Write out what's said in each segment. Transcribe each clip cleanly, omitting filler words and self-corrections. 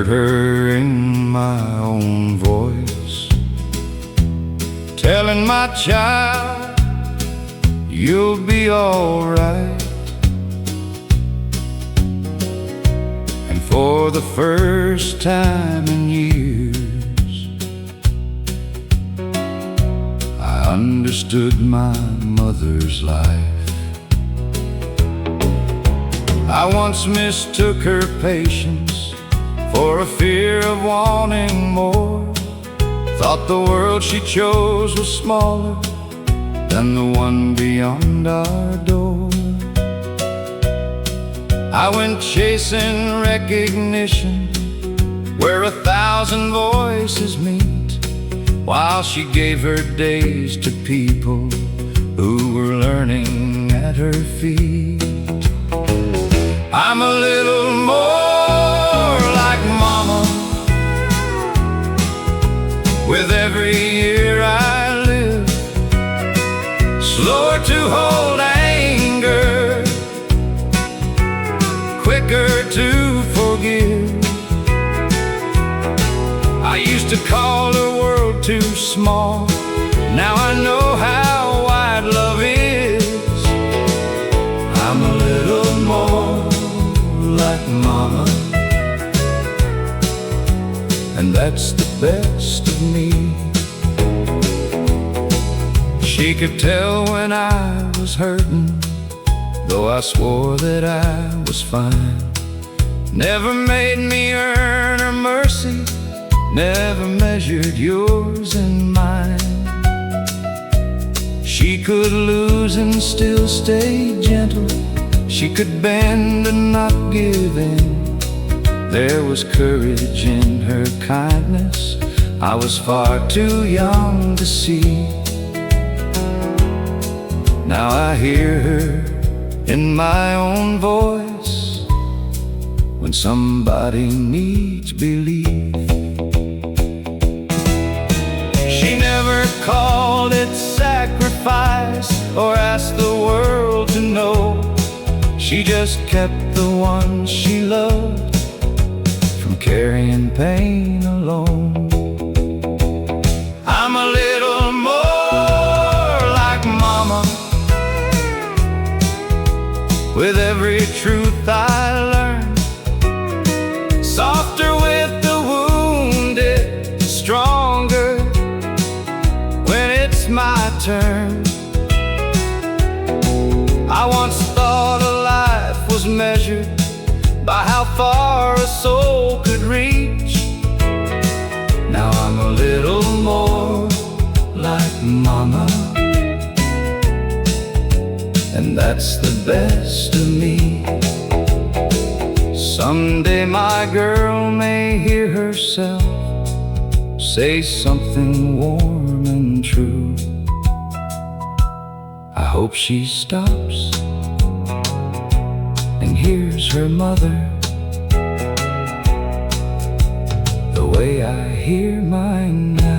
heard her in my own voice, telling my child, you'll be all right. And for the first time in years, I understood my mother's life. I once mistook her patience for a fear of wanting more. Thought the world she chose was smaller than the one beyond our door. I went chasing recognition where 1,000 voices meet, while she gave her days to people who were learning at her feet. I'm a little more like Mama with every year I live, slower to hold anger, quicker to forgive. I used to call the world too small, now I know how wide love is. I'm a little more like Mama, and that's the best of me. She could tell when I was hurting, though I swore that I was fine. Never made me earn her mercy, never measured yours and mine. She could lose and still stay gentle. She could bend and not give in. There was courage in her kindness I was far too young to see. Now I hear her in my own voice when somebody needs belief. She never called it sacrifice or asked the world to know. She just kept the one she loved from carrying pain alone. I'm a little more like Mama with every truth I learned, softer with the wounded, stronger when it's my turn. I once thought a life was measured by how far a soul could reach. Now I'm a little more like Mama, and that's the best of me. Someday my girl may hear herself say something warm and true. I hope she stops and hears her mother the way I hear mine now.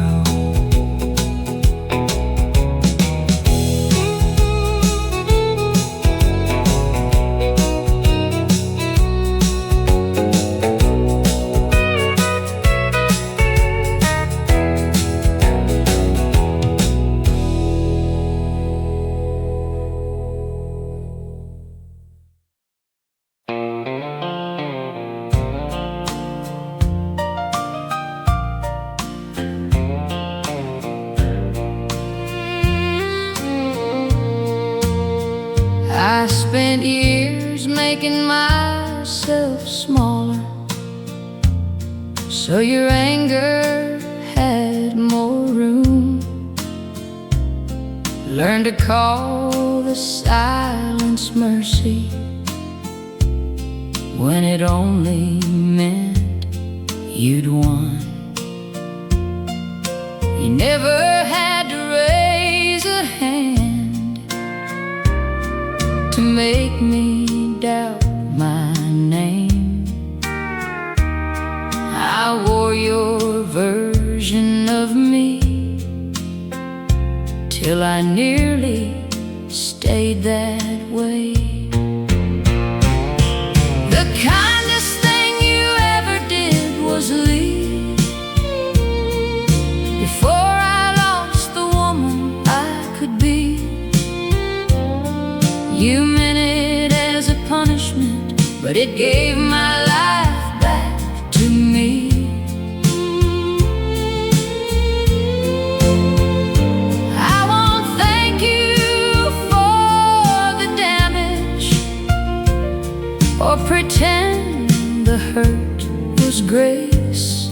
I spent years making myself smaller, so your anger had more room. Learn to call the silence mercy when it only meant you'd won. You never had to raise a hand to make me doubt my name. I wore your version of me till I nearly stayed that way. The kindest thing you ever did was but it gave my life back to me. I won't thank you for the damage or pretend the hurt was grace,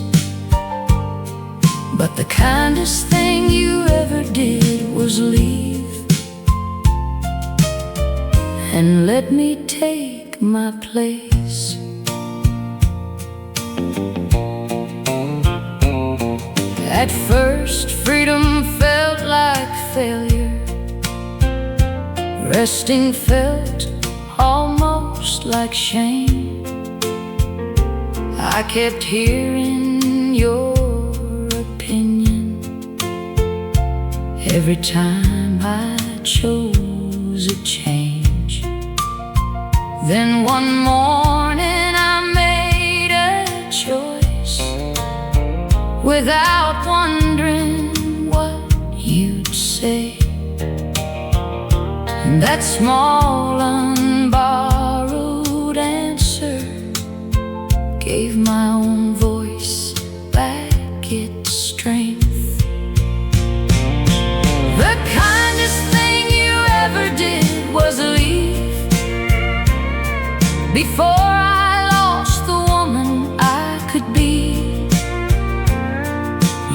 but the kindest thing you ever did was leave and let me take my place. At first, freedom felt like failure. Resting felt almost like shame. I kept hearing your opinion every time I chose a change. Then one morning I made a choice without wondering what you'd say. And that small unborrowed answer gave my own voice back its strength. The kindest thing you ever did was leave before I lost the woman I could be.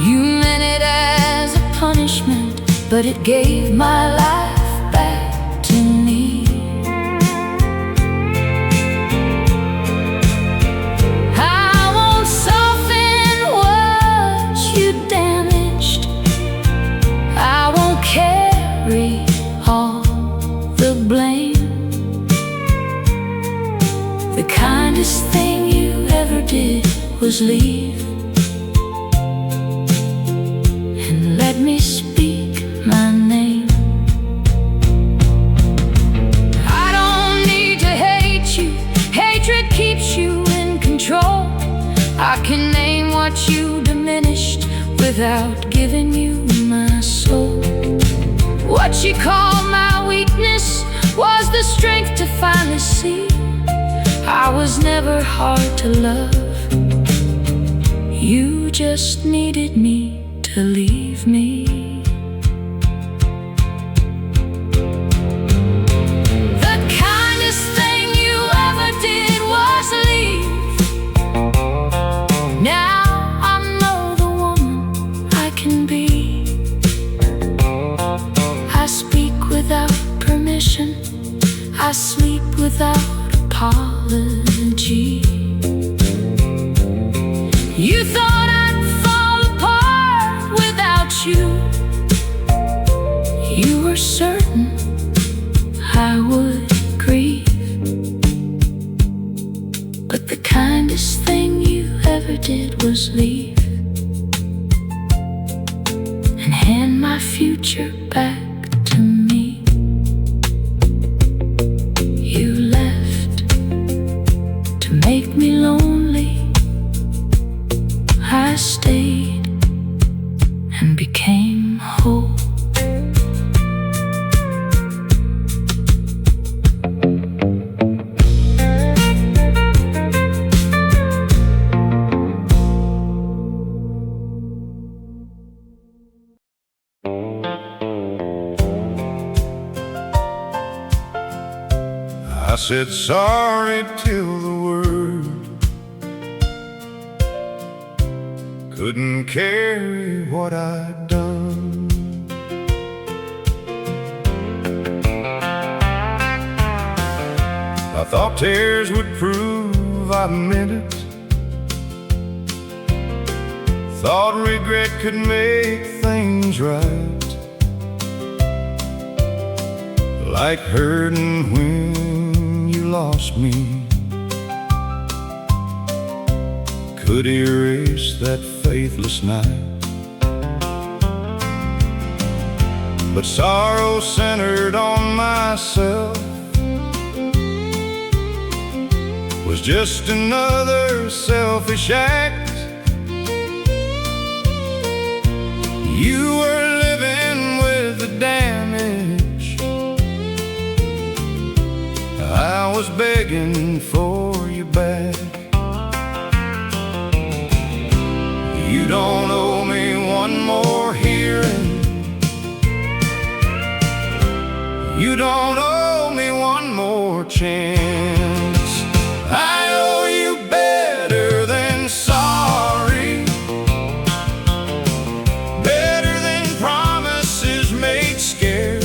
You meant it as a punishment, but it gave my life back to me. I won't soften what you damaged. I won't carry all the blame. The kindest thing you ever did was leave and let me speak my name. I don't need to hate you. Hatred keeps you in control. I can name what you diminished without giving you my soul. What you call my weakness was the strength to finally see I was never hard to love. You just needed me to leave me. The kindest thing you ever did was leave. Now I know the woman I can be. I speak without permission. I sleep without apology. You thought I'd fall apart without you. You were certain I would grieve. But the kindest thing you ever did was leave and hand my future back to me. You left to make me lonely. I stayed and became whole. I said sorry till the word couldn't carry what I'd done. I thought tears would prove I meant it. Thought regret could make things right, like hurting when you lost me could erase that faithless night. But sorrow centered on myself was just another selfish act. You were living with the damage. I was begging for You don't owe me one more chance. I owe you better than sorry, better than promises made scared.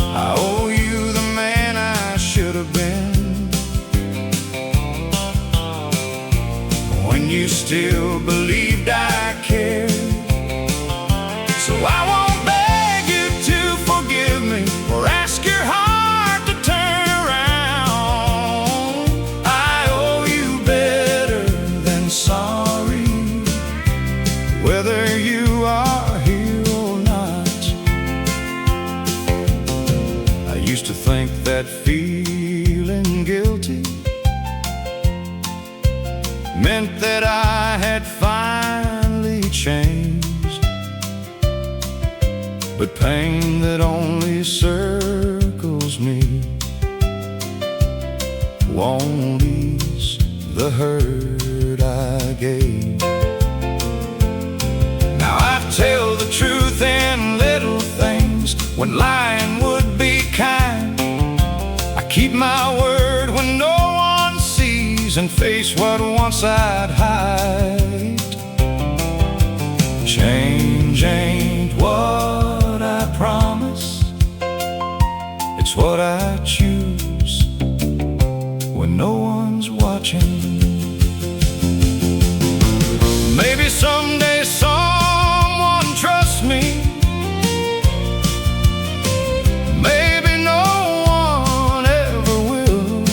I owe you the man I should have been, when you still believed I cared. So I won't beg you to forgive me or ask your heart to turn around. I owe you better than sorry, whether you are here or not. I used to think that feeling guilty meant that I had finally changed, but pain that only circles me won't ease the hurt I gave. Now I tell the truth in little things when lying would be kind. I keep my word when no one sees and face what once I'd hide. Change ain't what I promise, it's what I choose when no one's watching. Maybe someday someone trusts me, maybe no one ever will,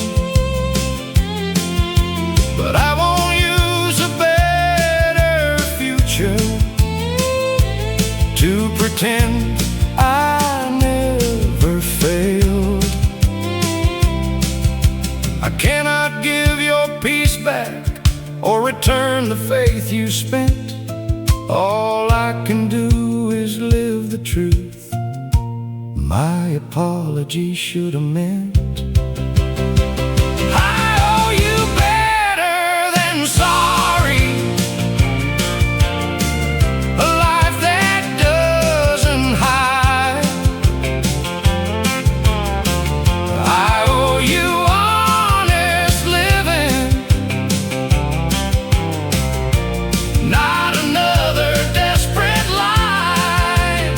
but I won't use a better future to pretend I never failed. I cannot give your peace back or return the faith you spent. All I can do is live the truth my apology should have meant. I owe you better than sorry, a life that doesn't hide. I owe you honest living, not another desperate lie.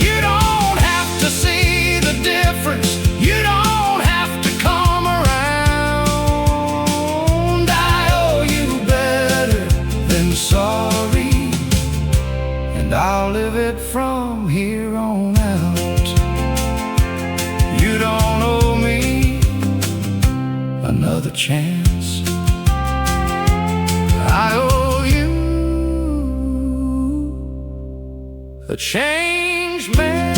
You don't have to see the difference, you don't have to come around. I owe you better than sorry, and I'll live it from here on out. You don't owe me another chance. I owe you a changed man.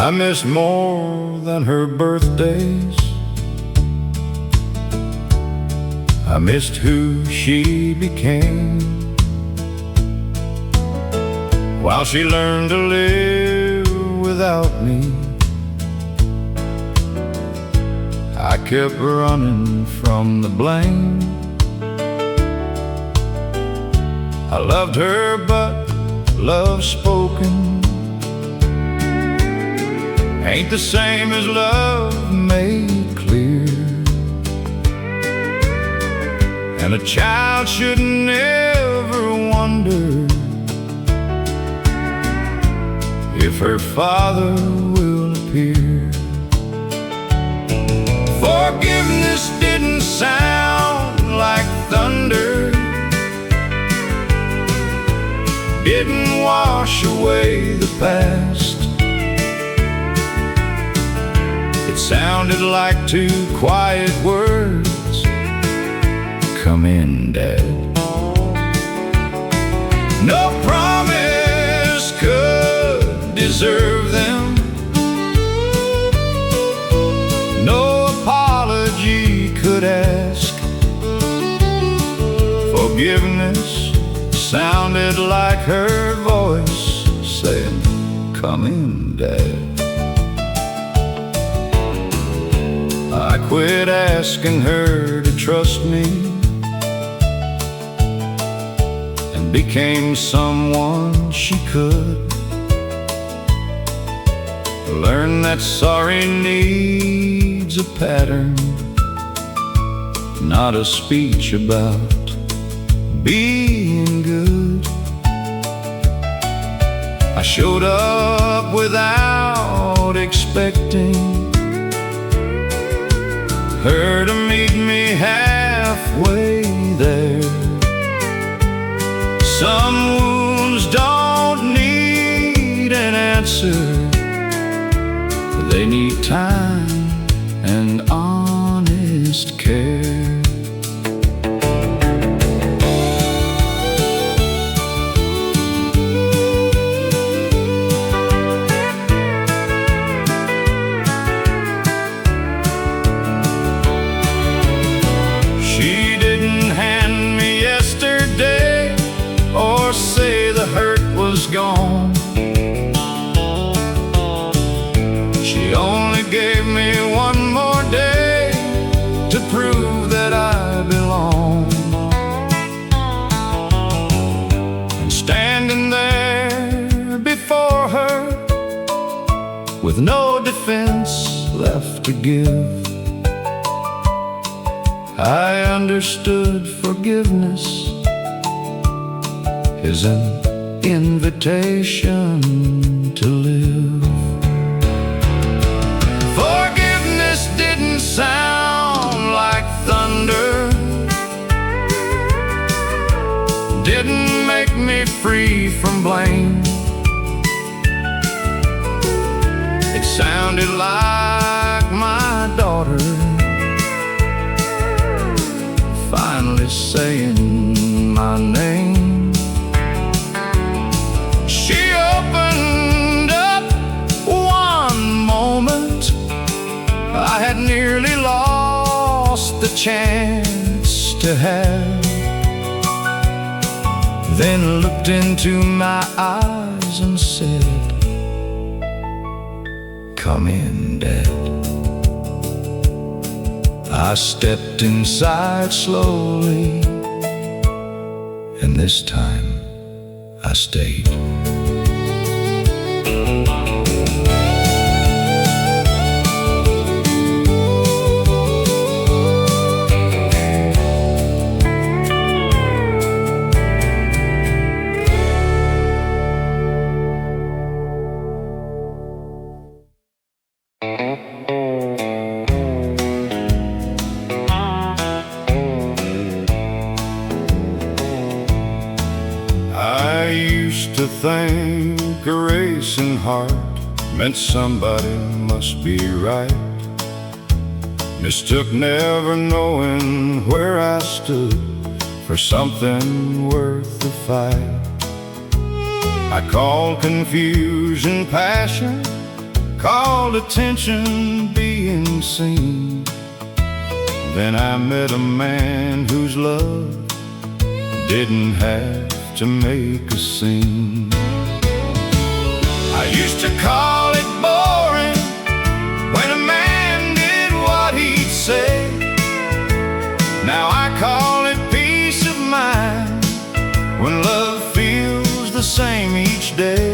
I miss more than her birthdays. I missed who she became while she learned to live without me. I kept running from the blame. I loved her, but love spoken ain't the same as love made clear. And a child should never wonder if her father will appear. Forgiveness didn't sound like thunder, didn't wash away the past. It sounded like two quiet words, "Come in, Dad." No promise could deserve them, no sounded like her voice saying, "Come in, Dad." I quit asking her to trust me and became someone she could. Learn that sorry needs a pattern, not a speech about being good. I showed up without expecting her to meet me halfway there. Some wounds don't need an answer, they need time and honest care. She didn't hand me yesterday or say the hurt was gone. She only gave me one more day to prove that I belong. And standing there before her with no defense left to give, I understood forgiveness is an invitation to live. Forgiveness didn't sound like thunder, didn't make me free from blame. It sounded like my daughter finally saying my name. She opened up one moment I had nearly lost the chance to have, then looked into my eyes and said, "Come in, Dad." I stepped inside slowly, and this time I stayed. I used to think a racing heart meant somebody must be right. Mistook never knowing where I stood for something worth the fight. I called confusion passion, called attention being seen. Then I met a man whose love didn't have to make a scene. I used to call it boring when a man did what he'd say. Now I call it peace of mind when love feels the same each day.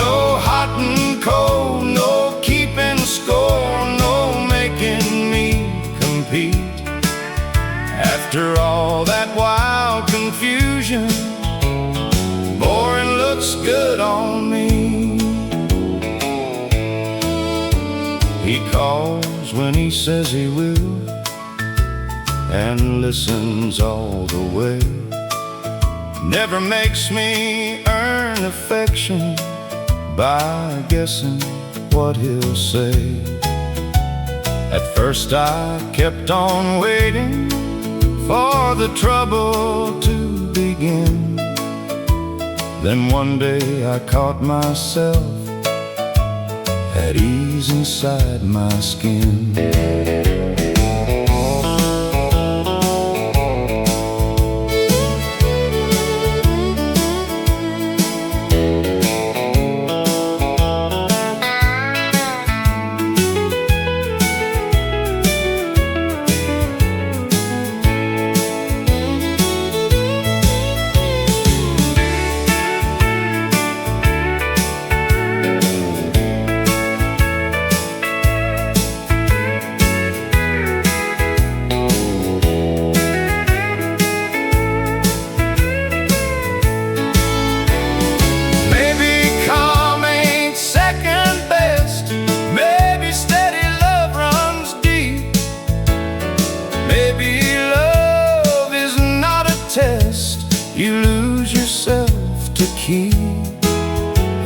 No hot and cold, no keeping score, no making me compete. After all that wild confusion, boring looks good on me. He calls when he says he will, and listens all the way. Never makes me earn affection by guessing what he'll say. At first I kept on waiting for the trouble to begin. Then one day I caught myself at ease inside my skin.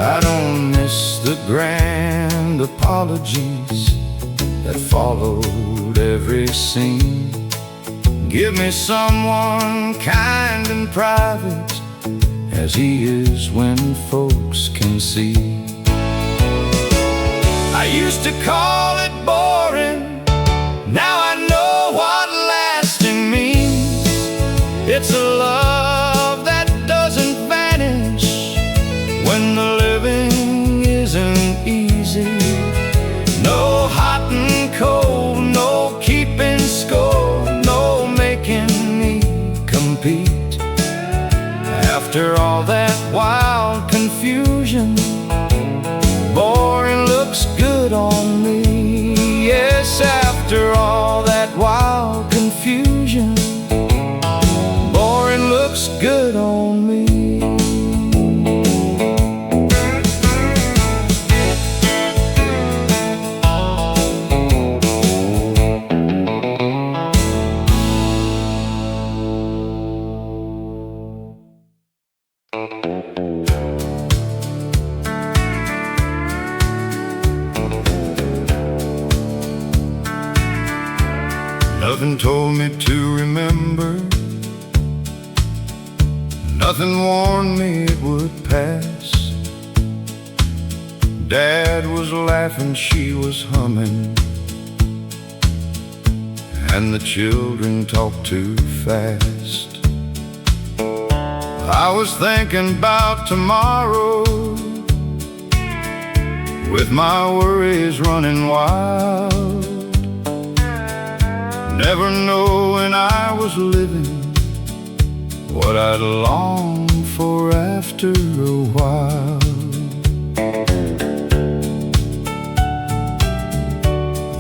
I don't miss the grand apologies that followed every scene. Give me someone kind and private, as he is when folks can see. I used to call it boring, now I know what lasting means. It's a love that doesn't vanish when the living isn't easy. No hot and cold, no keeping score, no making me compete. After all that wild confusion, boring looks good on me. Yes, after all that wild confusion, boring looks good on me. Nothing told me to remember, nothing warned me it would pass. Dad was laughing, she was humming, and the children talked too fast. I was thinking about tomorrow, with my worries running wild. Never knowing I was living what I'd long for after a while.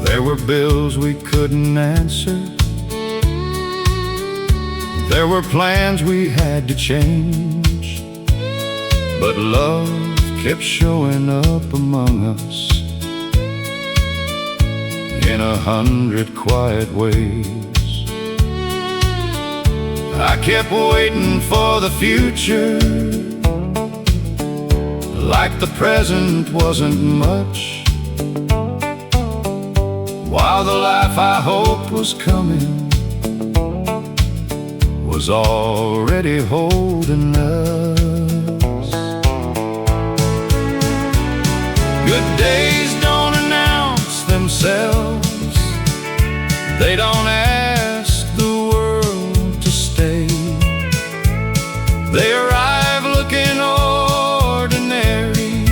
There were bills we couldn't answer, there were plans we had to change, but love kept showing up among us in 100 quiet ways. I kept waiting for the future, like the present wasn't much, while the life I hoped was coming was already holding us. Good days don't announce themselves, they don't ask the world to stay. They arrive looking ordinary,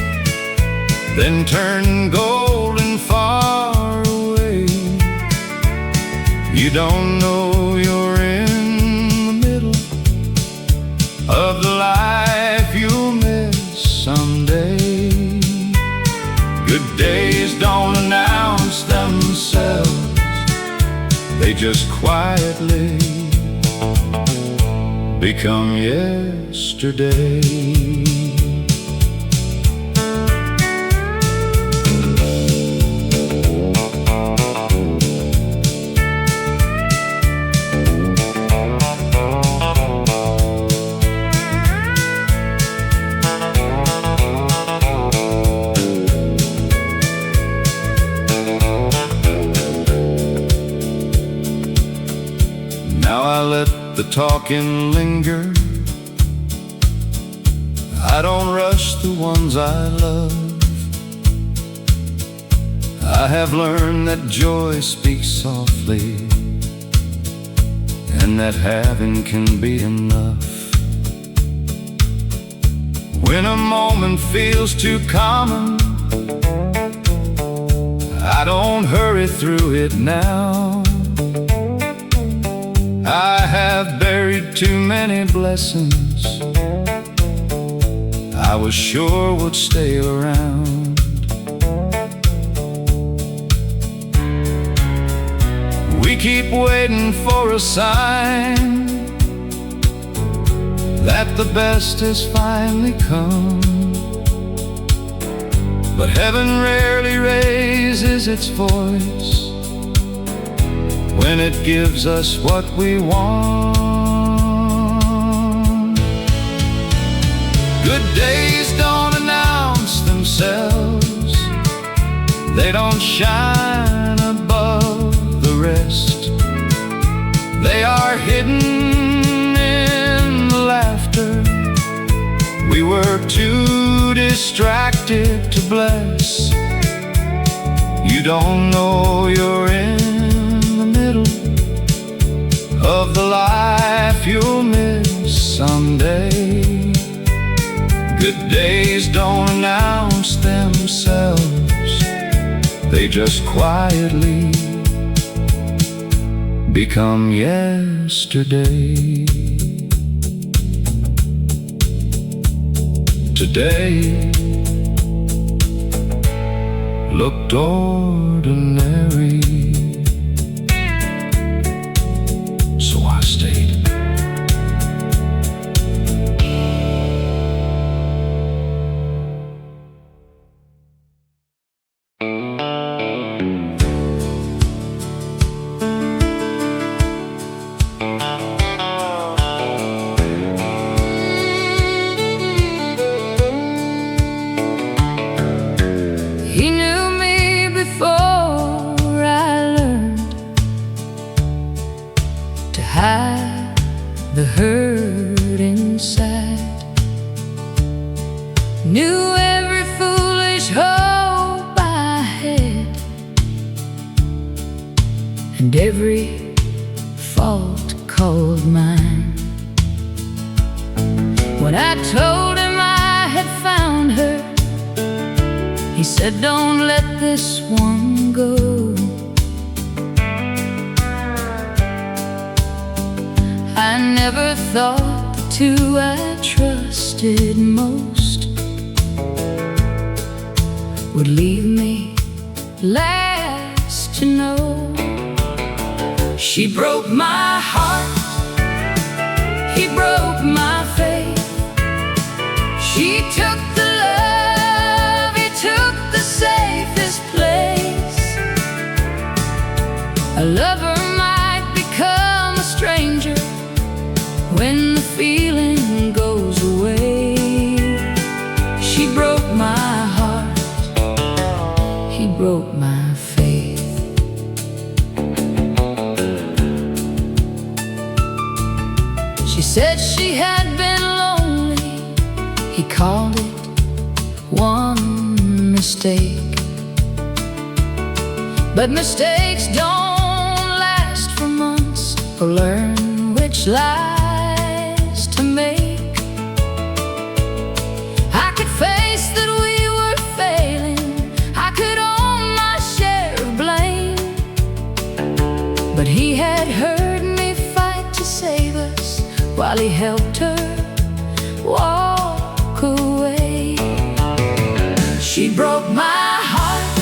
then turn golden far away. You don't know you're in the middle of the life you'll miss someday. Good days don't announce themselves, they just quietly become yesterday. Now I let the talking linger, I don't rush the ones I love. I have learned that joy speaks softly, and that having can be enough. When a moment feels too common, I don't hurry through it now. I have buried too many blessings I was sure would stay around. We keep waiting for a sign that the best has finally come, but heaven rarely raises its voice when it gives us what we want. Good days don't announce they don't shine above the rest. They are hidden in the laughter. We were too distracted to bless. You don't know you're in the middle of the life you'll miss someday. Good days don't announce themselves, they just quietly become yesterday. Today looked ordinary, so I stayed. He knew me before I learned to hide the hurt inside. Knew every foolish hope I had and every fault called mine. When I told him I had found her, he said, don't let this one go. I never thought the two I trusted most would leave me last to know. She broke my heart, he broke my faith. She took the love, he took the safest place. A lover might become a stranger when the feeling goes away. She broke my heart, he broke my faith. She said she had been lonely, he called it one mistake. But mistakes don't last for months or learn which lies to make. I could face that we were failing, I could own my share of blame. But he had heard me fight to save us while he helped her walk away. She broke my heart,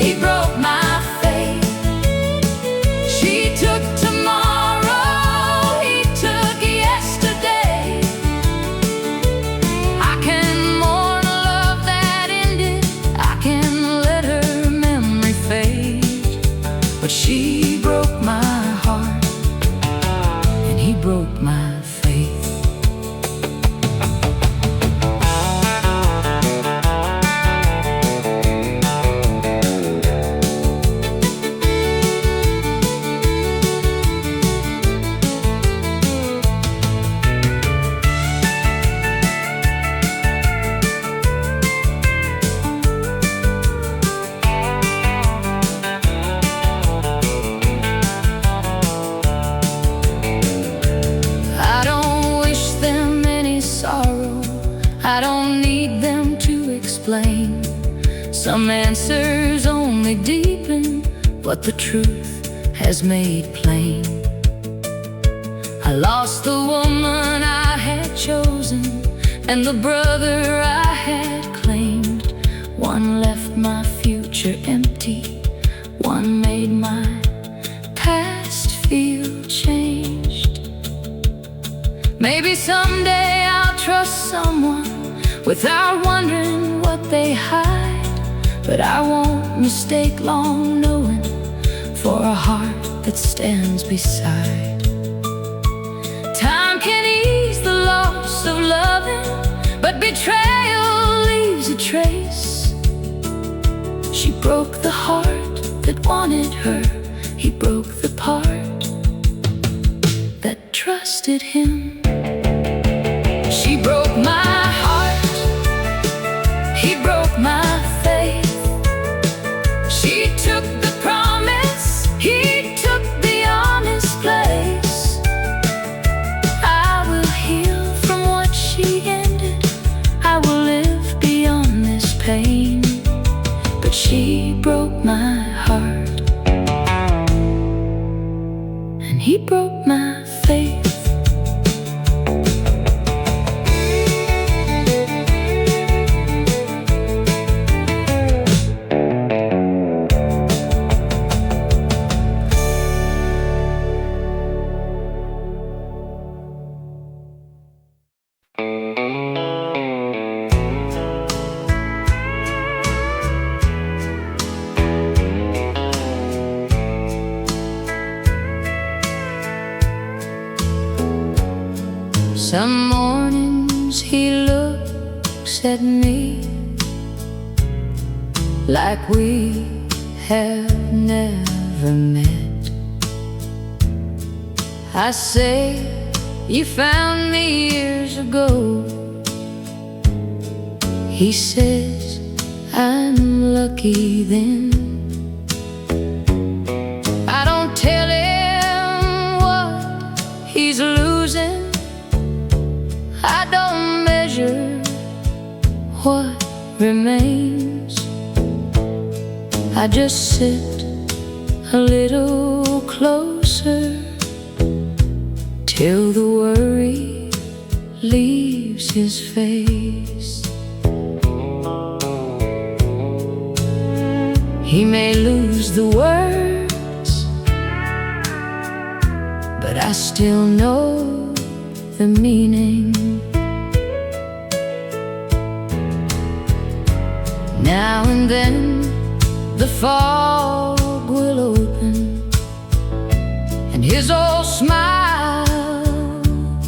he broke my faith. She took tomorrow, he took yesterday. I can mourn a love that ended, I can let her memory fade. But she broke my heart, and he broke my faith. I don't wish them any sorrow, I don't need them to explain. Some answers only deepen what the truth has made plain. I lost the woman I had chosen and the brother I had claimed. One left my future empty, one made my past feel changed. Maybe someday I'll trust someone without wondering what they hide. But I won't mistake long knowing for a heart that stands beside. Time can ease the loss of loving, but betrayal leaves a trace. broke the heart that wanted her. He broke the part that trusted him. She broke my heart, he broke my faith. She took the promise, he took the honest place. I will heal from what she ended, I will live beyond this pain. But she broke my heart, and he broke my faith. Some mornings he looks at me like we have never met. I say, you found me years ago. He says, I'm lucky then. I don't tell him what he's losing, I don't measure what remains. I just sit a little closer till the worry leaves his face. He may lose the words, but I still know the meaning. Now and then the fog will open, and his old smile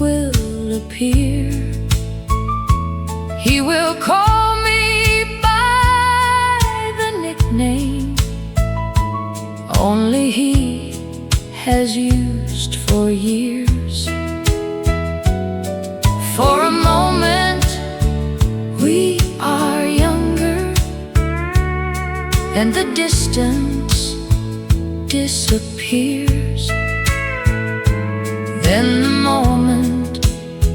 will appear. He will call me by the nickname only he has used for years. For a moment we are younger, and the distance disappears. Then the moment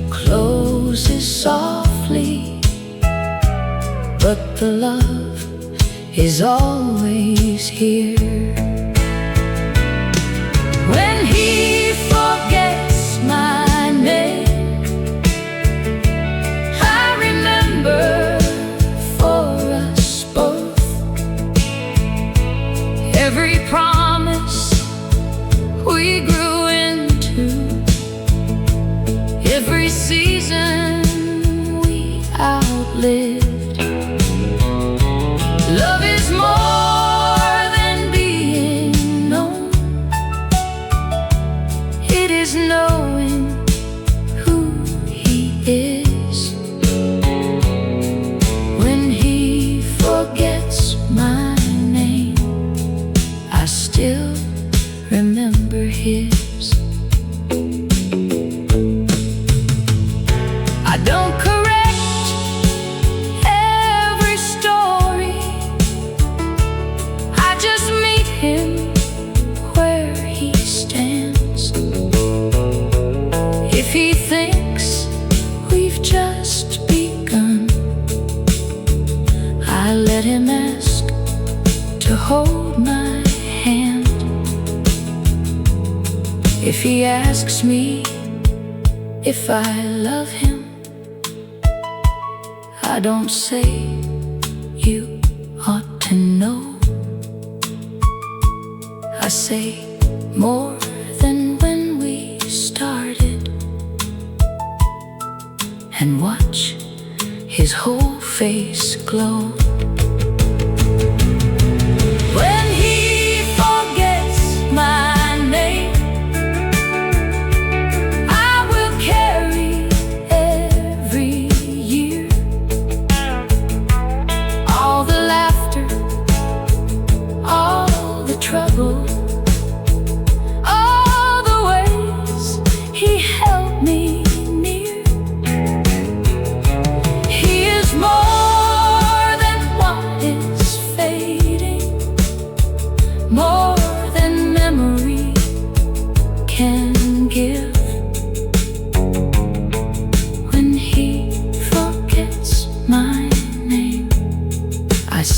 closes softly, but the love is always here. When he forgets my name, I remember for us both every promise we grew into, every season we outlived. Love is more than being known, it is knowing who he is. When he forgets my name, I still remember his. I don't correct every story, I just meet him where he stands. If he thinks we've just begun, I let him ask to hold my hand. If he asks me if I love him, I don't say you ought to know. I say more than when we started, and watch his whole face glow. When he forgets my name, I will carry every year all the laughter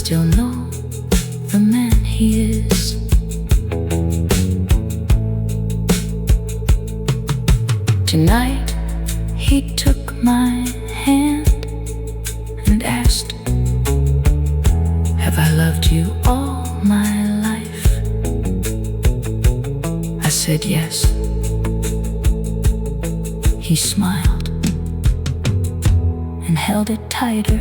still know the man he is. Tonight he took my hand and asked, "Have I loved you all my life?" I said yes. He smiled and held it tighter.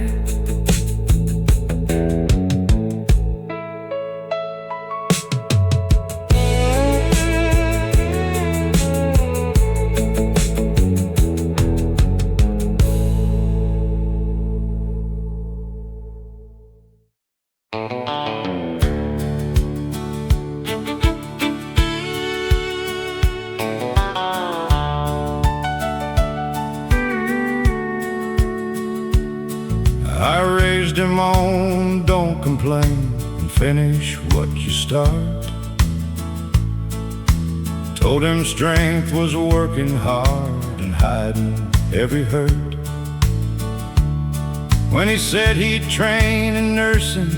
I raised him on, don't complain, and finish what you start. Told him strength was working hard and hiding every hurt. When he said he'd train in nursing,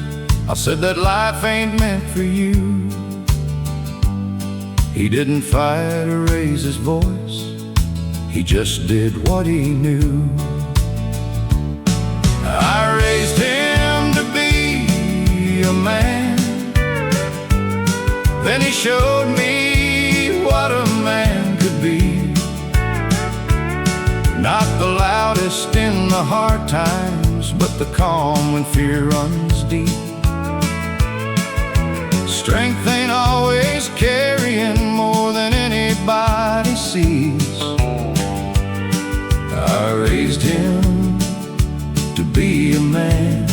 I said that life ain't meant for you. He didn't fight or raise his voice, he just did what he knew. I raised him to be a man, then he showed me what a man could be. Not the loudest in the hard times, but the calm when fear runs deep. Strength ain't always carrying more than anybody sees. I raised him to be a man,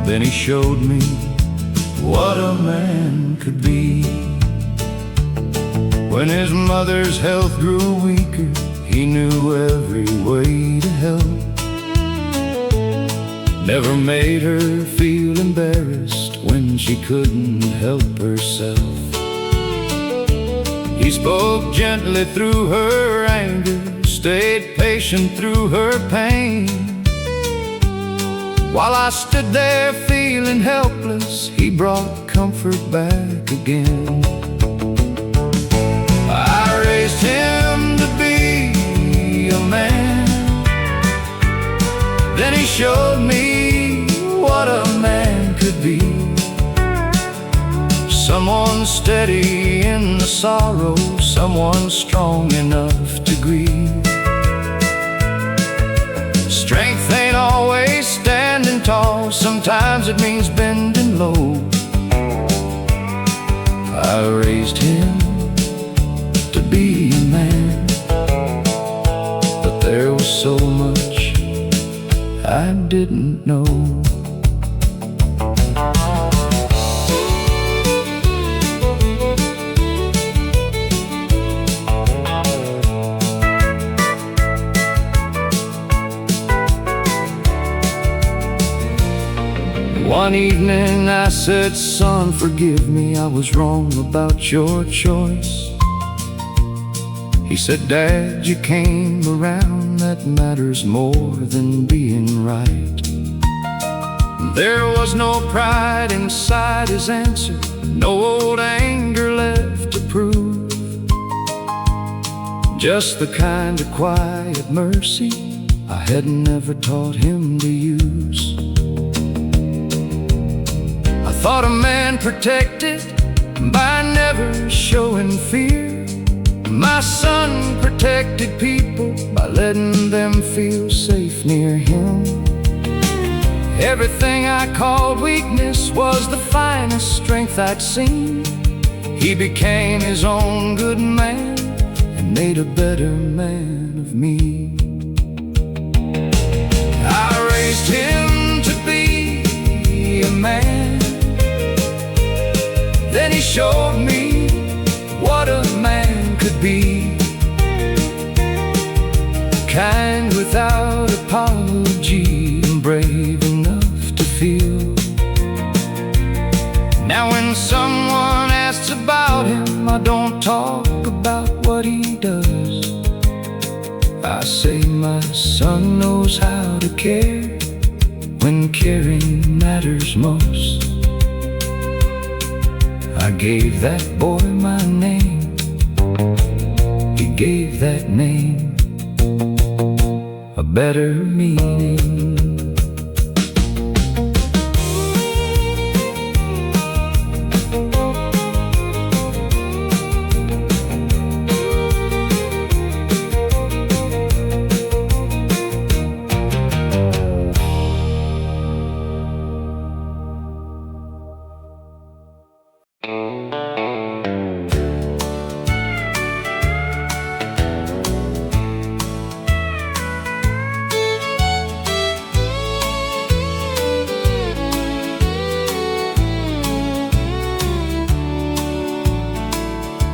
then he showed me what a man could be. When his mother's health grew weaker, he knew every way to help. Never made her feel embarrassed when she couldn't help herself. He spoke gently through her anger, stayed patient through her pain. While I stood there feeling helpless, he brought comfort back again. I raised him to be a man, then he showed me what a man could be. Someone steady in the sorrow, someone strong enough to grieve. Strength ain't always standing tall, sometimes it means bending low. I raised him to be a man, but there was so much I didn't know. One evening I said, "Son, forgive me, I was wrong about your choice." He said, "Dad, you came around, that matters more than being right." There was no pride inside his answer, no old anger left to prove, just the kind of quiet mercy I had never taught him to use. I thought a man protected by never showing fear. My son protected people by letting them feel safe near him. Everything I called weakness was the finest strength I'd seen. He became his own good man and made a better man of me. I raised him to be a man, then he showed me what a man could be. Kind without apology and brave enough to feel. Now when someone asks about him, I don't talk about what he does. I say my son knows how to care when caring matters most. I gave that boy my name. He gave that name a better meaning.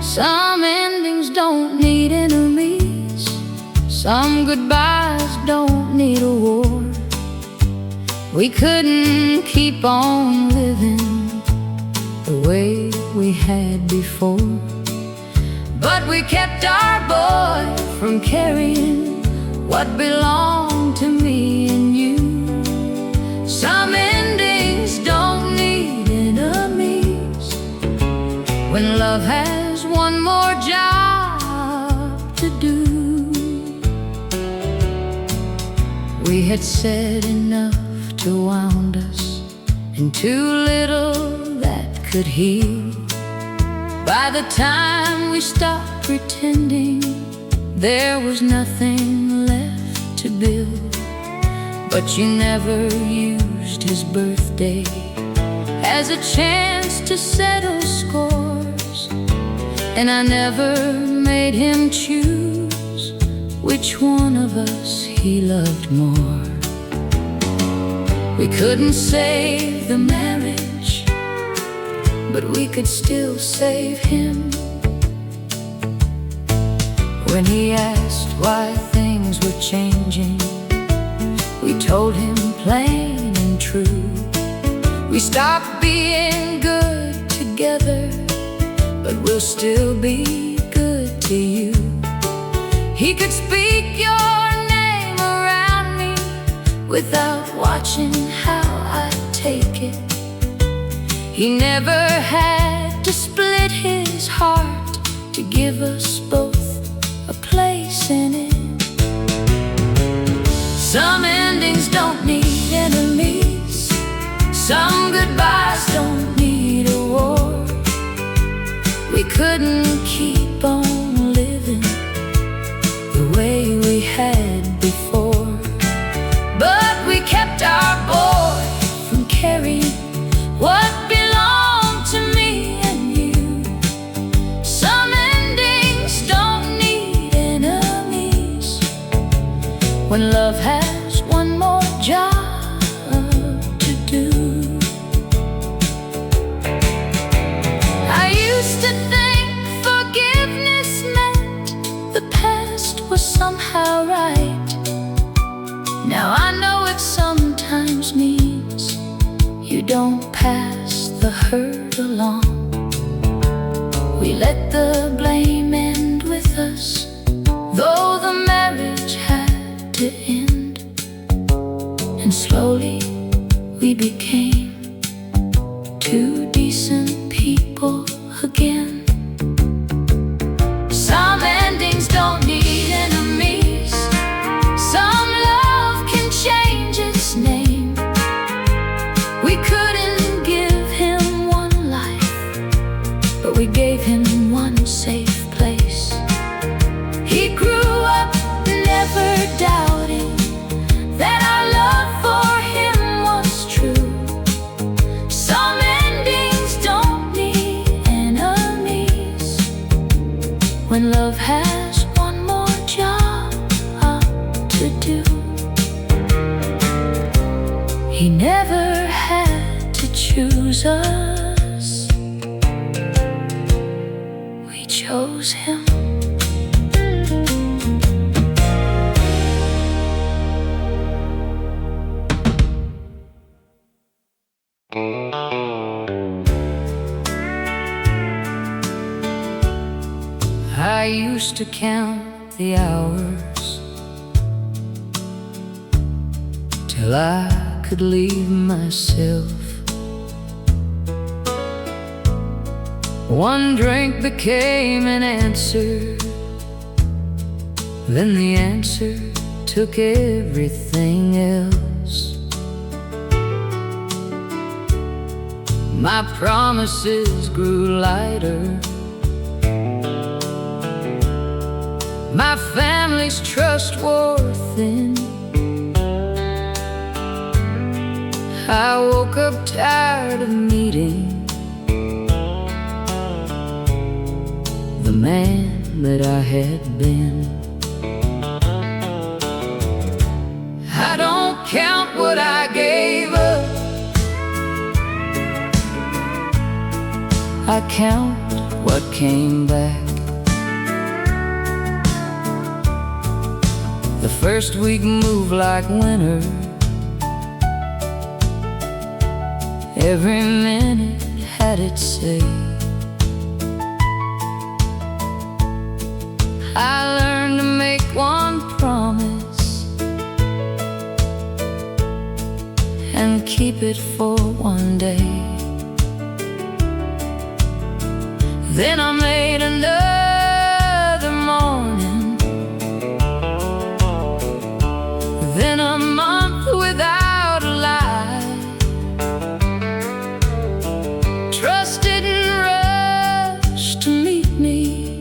Some endings don't need enemies. Some goodbyes don't need a war. We couldn't keep on living the way we had before, but we kept our boy from carrying what belonged to me and you. Some endings don't need enemies. When love has one more job to do, we had said enough to wound us, and too little that could heal. By the time we stopped pretending, there was nothing left to build. But you never used his birthday as a chance to settle scores, and I never made him choose which one of us he loved more. We couldn't save the marriage, but we could still save him. When he asked why things were changing, we told him plain and true. We stopped being good together, but we'll still be good to you. He could speak your name around me without watching how I take it. He never had to split his heart to give us both a place in it. Some endings don't need enemies. Some goodbyes don't need a war. We couldn't keep on living the way we had before, but we kept our boy from carrying what belonged to me and you. Some endings don't need enemies. When love has one more job to do. I used to think forgiveness meant the past was somehow right. Now I know it sometimes means you don't pass the hurt along. We let the blame end with us, though the marriage had to end. And slowly we became two decent people again. Some endings don't need enemies. Some love can change its name. We couldn't give him one life, but we gave him one safe place. He grew up never doubting that our love for him was true. Some endings don't need enemies. When love has one more job to do. He never had to choose us. We chose him. I used to count the hours till I could leave myself. One drink became an answer, then the answer took everything else. My promises grew lighter, my family's trust wore thin. I woke up tired of meeting the man that I had been. I don't count what I gave up, I count what came back. The first week moved like winter, every minute had its say. I learned to make one promise and keep it for one day. Then I made another morning, then a month without a lie. Trust didn't rush to meet me,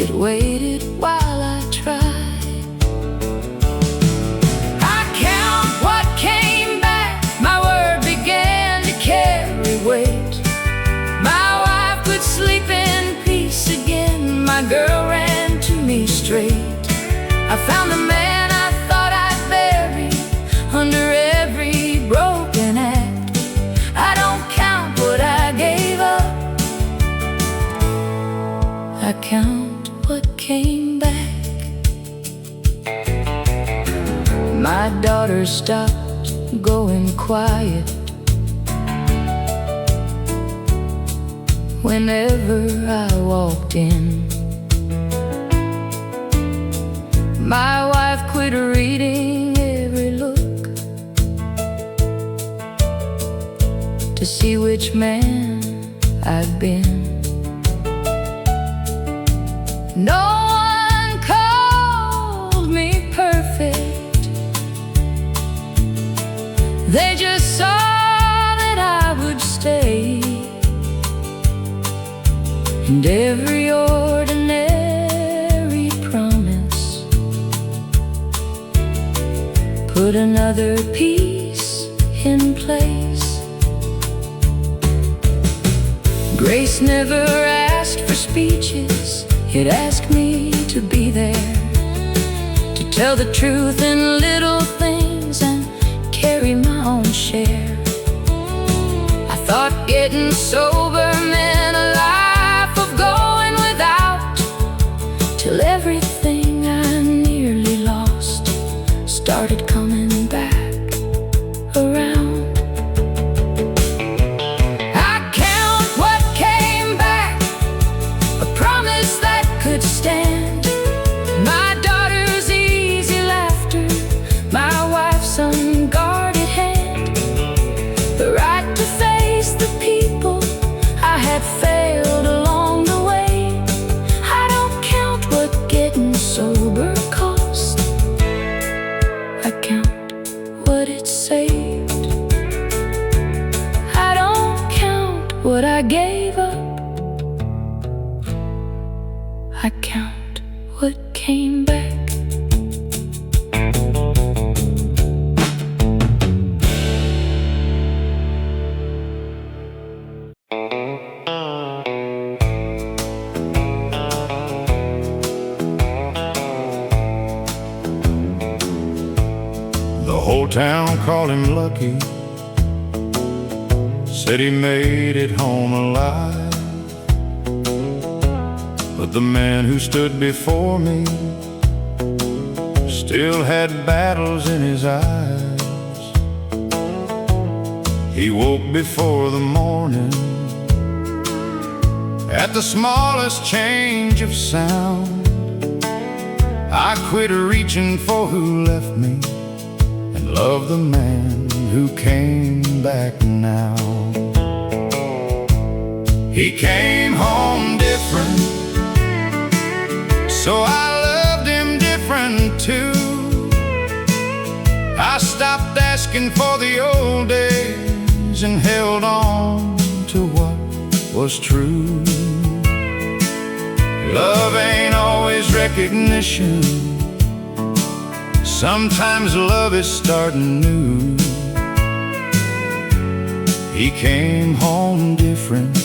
it waited while I tried. I count what came back, my word began to carry weight. My wife could sleep in peace again, my girl ran to me straight. I found the man I thought I'd bury under every broken act. I don't count what I gave up, I count what came back. My daughter stopped going quiet whenever I walked in. My wife quit reading every look to see which man I'd been. No one called me perfect, they just saw that I would stay. And every ordinary promise put another piece in place. Grace never asked for speeches, it asked me to be there, to tell the truth in little things and carry my own share. I thought getting sober meant a life of going without, till everything I nearly lost started coming back around. I count what came back, a promise that could stand. My daughter's easy laughter, my wife's unguarded hand, the right to face the people I had failed along the way. I don't count what getting sober cost, I count what it saved. I don't count what I gave up, I count what came back. The whole town called him lucky, said he made it home alive. But the man who stood before me still had battles in his eyes. He woke before the morning at the smallest change of sound. I quit reaching for who left me and loved the man who came back now. He came home different, so I loved him different too. I stopped asking for the old days and held on to what was true. Love ain't always recognition. Sometimes love is starting new. He came home different,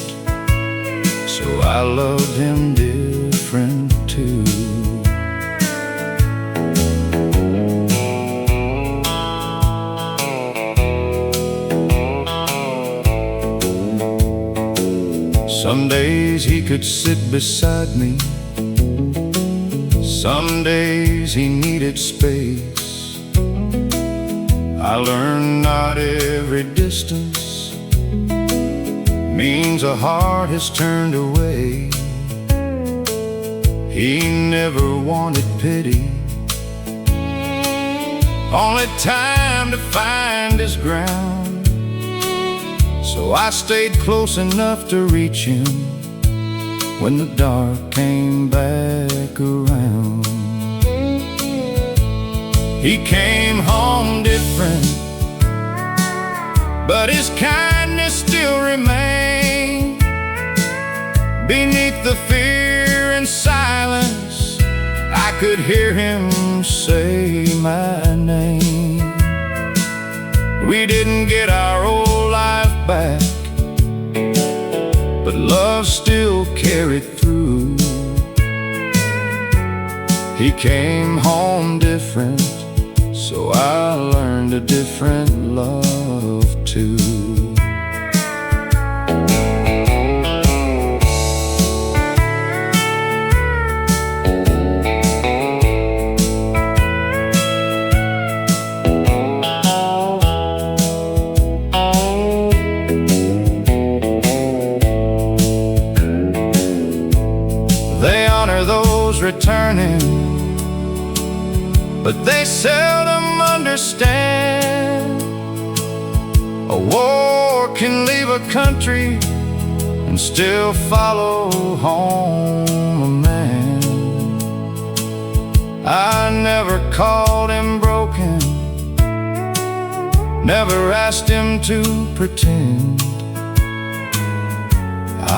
so I loved him different too. Some days he could sit beside me, some days he needed space. I learned not every distance means a heart has turned away. He never wanted pity, only time to find his ground. So I stayed close enough to reach him when the dark came back around. He came home different, but his kindness still remained. Beneath the fear and silence, I could hear him say my name. We didn't get our old life back, but love still carried through. He came home different, so I learned a different love too. They honor those returning, but they seldom understand. A war can leave a country and still follow home a man. I never called him broken, never asked him to pretend.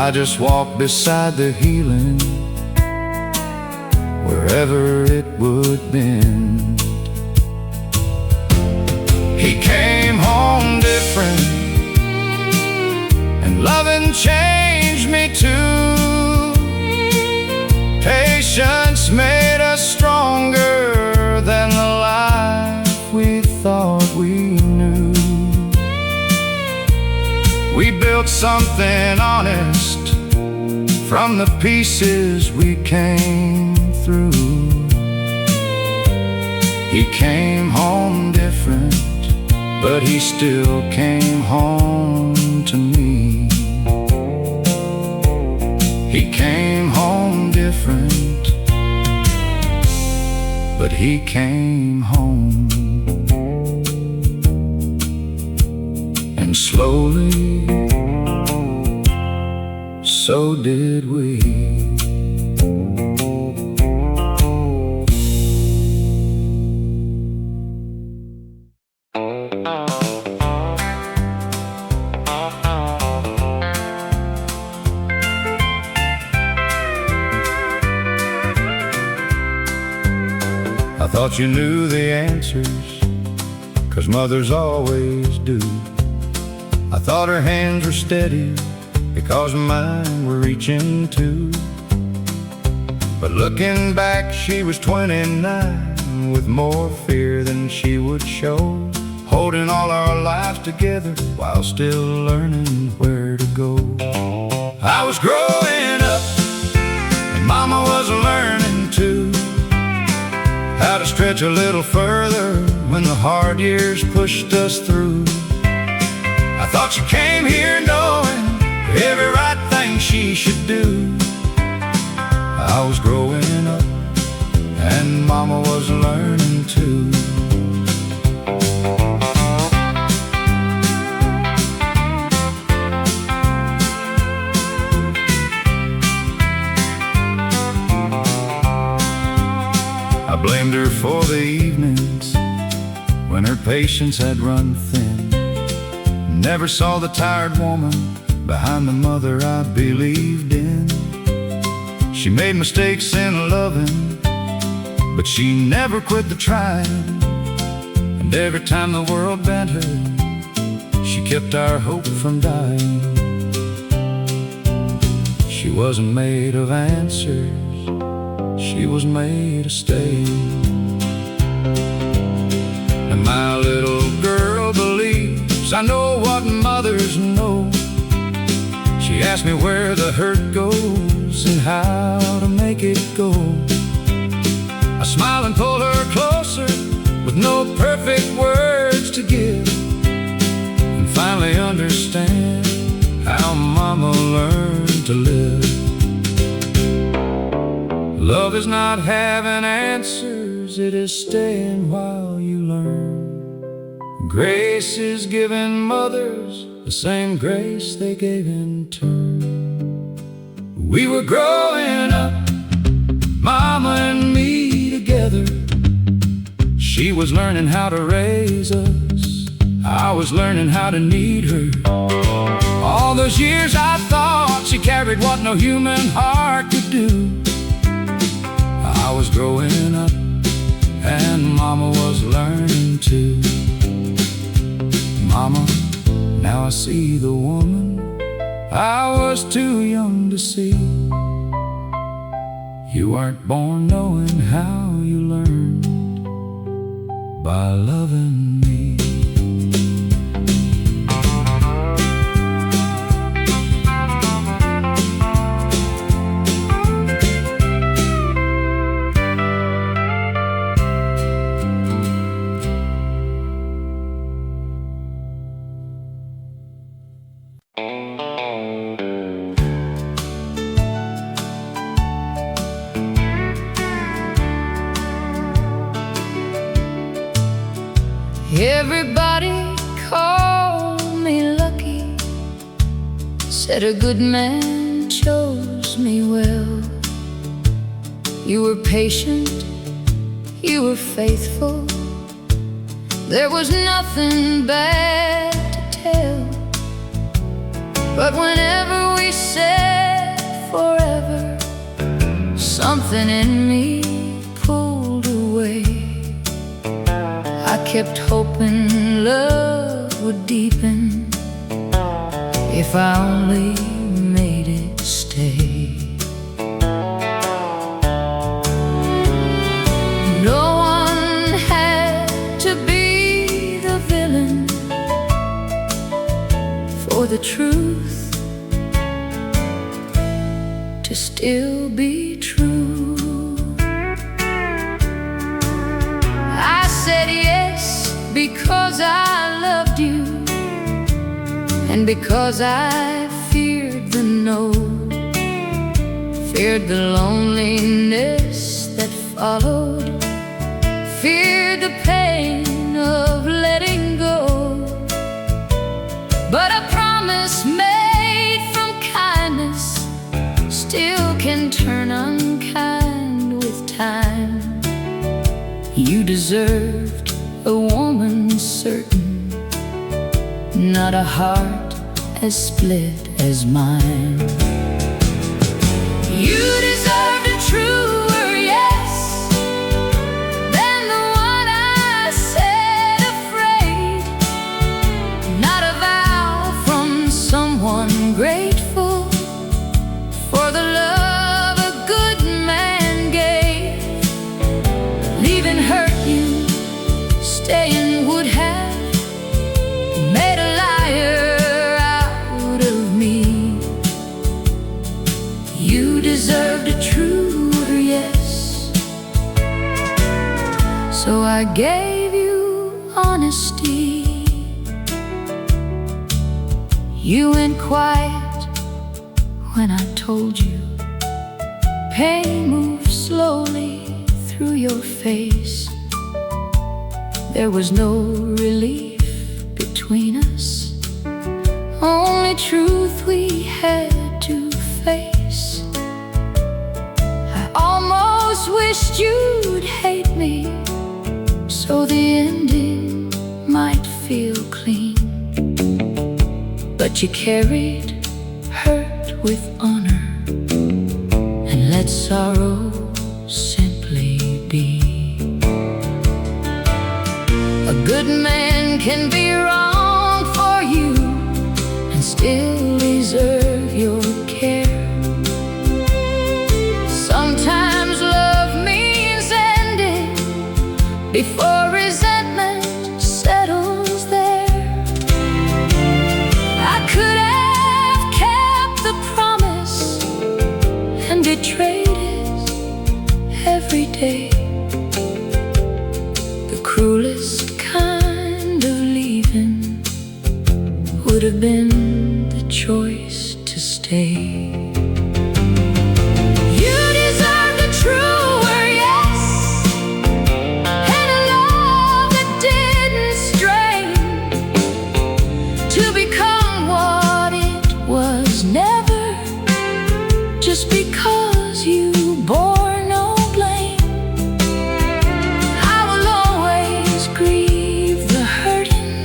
I just walked beside the healing, wherever it would bend. He came home different, and loving changed me too. Patience made us stronger than the life we thought we knew. We built something honest from the pieces we came through. He came home different, but he still came home to me. He came home different, but he came home. And slowly, so did we. I thought you knew the answers, 'cause mothers always do. I thought her hands were steady, because mine were reaching too. But looking back, she was 29, with more fear than she would show, holding all our lives together while still learning where to go. I was growing up, and Mama was learning too, how to stretch a little further when the hard years pushed us through. I thought she came here knowing every right thing she should do. I was growing up, and mama was learning too. I blamed her for the evenings when her patience had run thin. Never saw the tired woman behind the mother I believed in. She made mistakes in loving, but she never quit the trying. And every time the world bent her, she kept our hope from dying. She wasn't made of answers, she was made of staying. And my little girl believes I know what mothers know. She asked me where the hurt goes and how to make it go. I smile and pull her closer with no perfect words to give, and finally understand how mama learned to live. Love is not having answers, it is staying while you learn. Grace is giving mothers the same grace they gave in turn. We were growing up, mama and me together. She was learning how to raise us, I was learning how to need her. All those years I thought she carried what no human heart could do. I was growing up and mama was learning too. Mama, now I see the woman I was too young to see. You weren't born knowing how you learned by loving me. Everybody called me lucky, said a good man chose me well. You were patient, you were faithful, there was nothing bad to tell. But whenever we said forever, something in me pulled away. I kept hoping love would deepen if I only made it stay. No one had to be the villain for the truth to still be true. I said yes because I loved you, and because I feared the no, feared the loneliness that followed, feared the pain of letting go. But a promise made from kindness still can turn unkind with time. You deserved a woman certain, not a heart as split as mine. You deserved a truer yes than the one I said afraid, not a vow from someone grateful for the love a good man gave. Leaving hurt you, staying would have made a liar out of me. You deserved a truer yes, so I gave you honesty. You went quiet when I told you. Pain moved slowly through through your face. There was no relief between us, only truth we had to face. I almost wished you'd hate me, so the ending might feel clean. But you carried hurt with honor and let sorrow simply be. A good man can be wrong for you and still deserve your care. Sometimes love means ending before resentment settles there. I could have kept the promise and betrayed it every day. The cruelest kind of leaving would have been the choice to stay. You deserved a truer yes, and a love that didn't strain to become what it was never, just because you bore no blame. I will always grieve the hurting,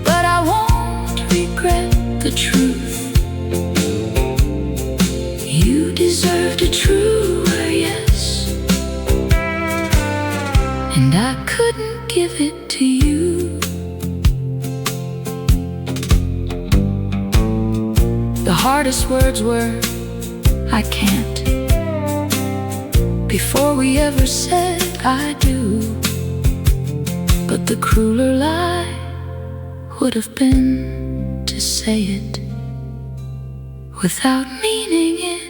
but I won't regret the truth. You deserved a truer yes, and I couldn't give it to you. The hardest words were, I can't, before we ever said I do. But the crueler lie would have been to say it without meaning it.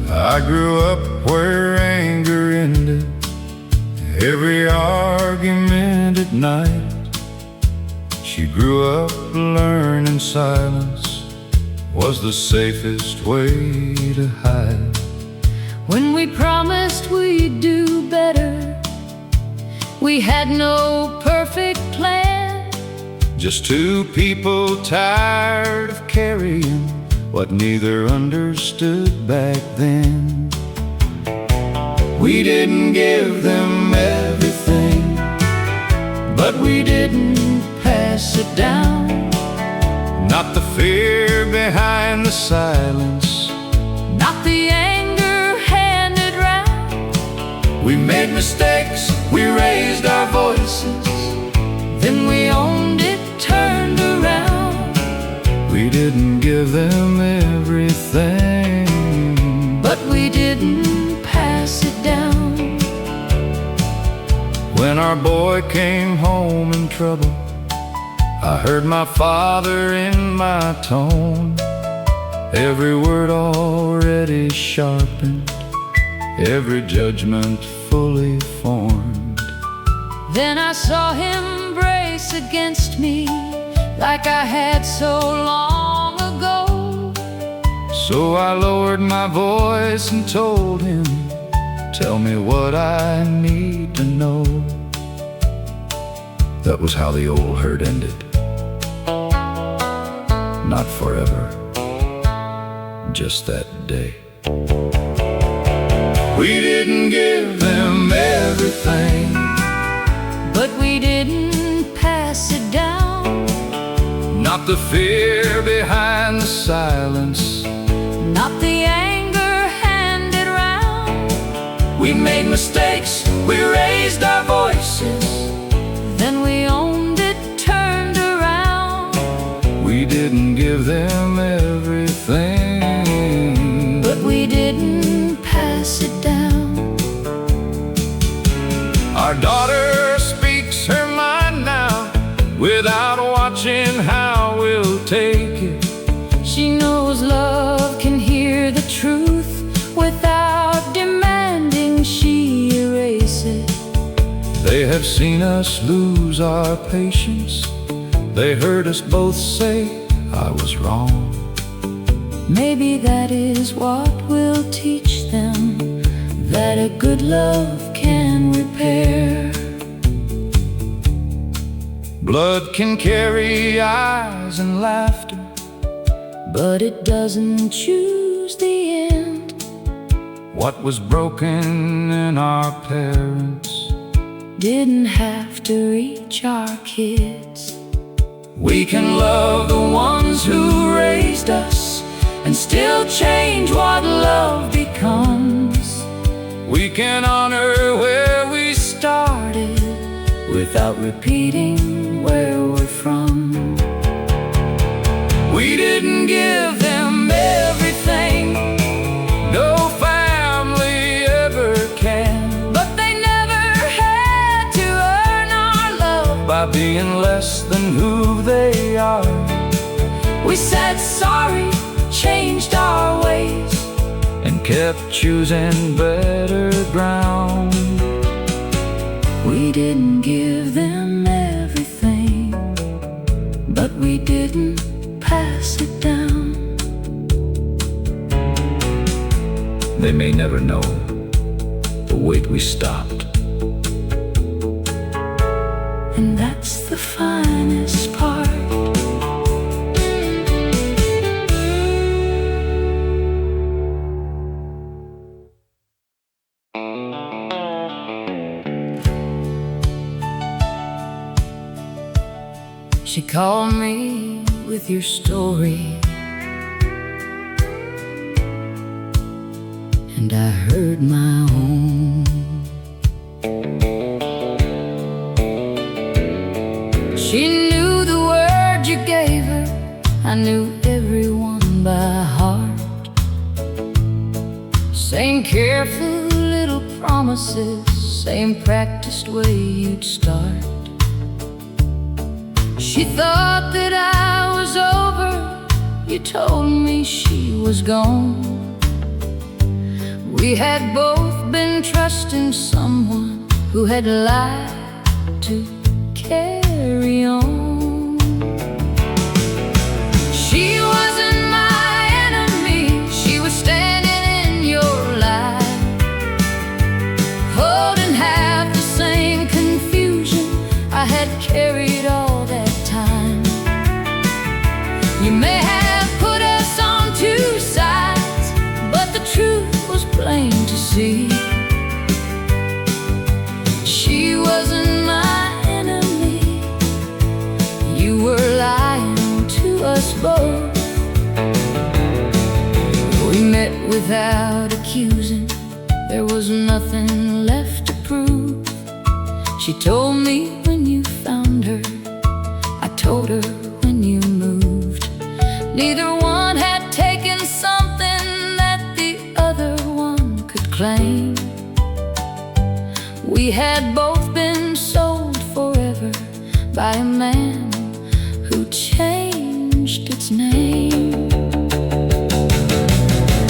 I grew up where anger ended every argument at night. She grew up learning silence was the safest way to hide. When we promised we'd do better, we had no perfect plan. Just two people tired of carrying what neither understood back then. We didn't give them everything, but we didn't pass it down. Not the fear behind the silence, not the anger handed round. We made mistakes, we raised our voices, then we owned it, turned around. We didn't give them everything, but we didn't pass it down. When our boy came home in trouble, I heard my father in my tone. Every word already sharpened, every judgment fully formed. Then I saw him brace against me like I had so long ago. So I lowered my voice and told him, tell me what I need to know. That was how the old hurt ended. Not forever, just that day. We didn't give them everything, but we didn't pass it down. Not the fear behind the silence, not the anger handed round. We made mistakes, we raised our voices, then we owned it, turned around. We didn't give them everything, but we didn't pass it down. Our daughter speaks her mind now, without watching how we'll take have seen us lose our patience. They heard us both say I was wrong. Maybe that is what will teach them, that a good love can repair. Blood can carry eyes and laughter, but it doesn't choose the end. What was broken in our parents didn't have to reach our kids. We can love the ones who raised us and still change what love becomes. We can honor where we started without repeating where we're from. We didn't give them everything, no family ever can, but they never had to earn our love by being less than who they are. We said sorry, changed our ways, and kept choosing better ground. We didn't give them everything, but we didn't pass it down. They may never know the weight we stopped, and that's the finest part. She called me with your story, and I heard my own. She knew the word you gave her, I knew everyone by heart. Same careful little promises, same practiced way you'd start. She thought that I was over, you told me she was gone. We had both been trusting someone who had lied to carry on. She wasn't my enemy, she was standing in your life, holding half the same confusion I had carried all that time. You may have put us on two sides, but the truth was plain to see. She wasn't my enemy, you were lying to us both. We met without accusing, there was nothing left to prove. She told me when you found her, I told her when you moved. Neither one had taken something that the other one could claim. We had both been sold forever by a man who changed its name.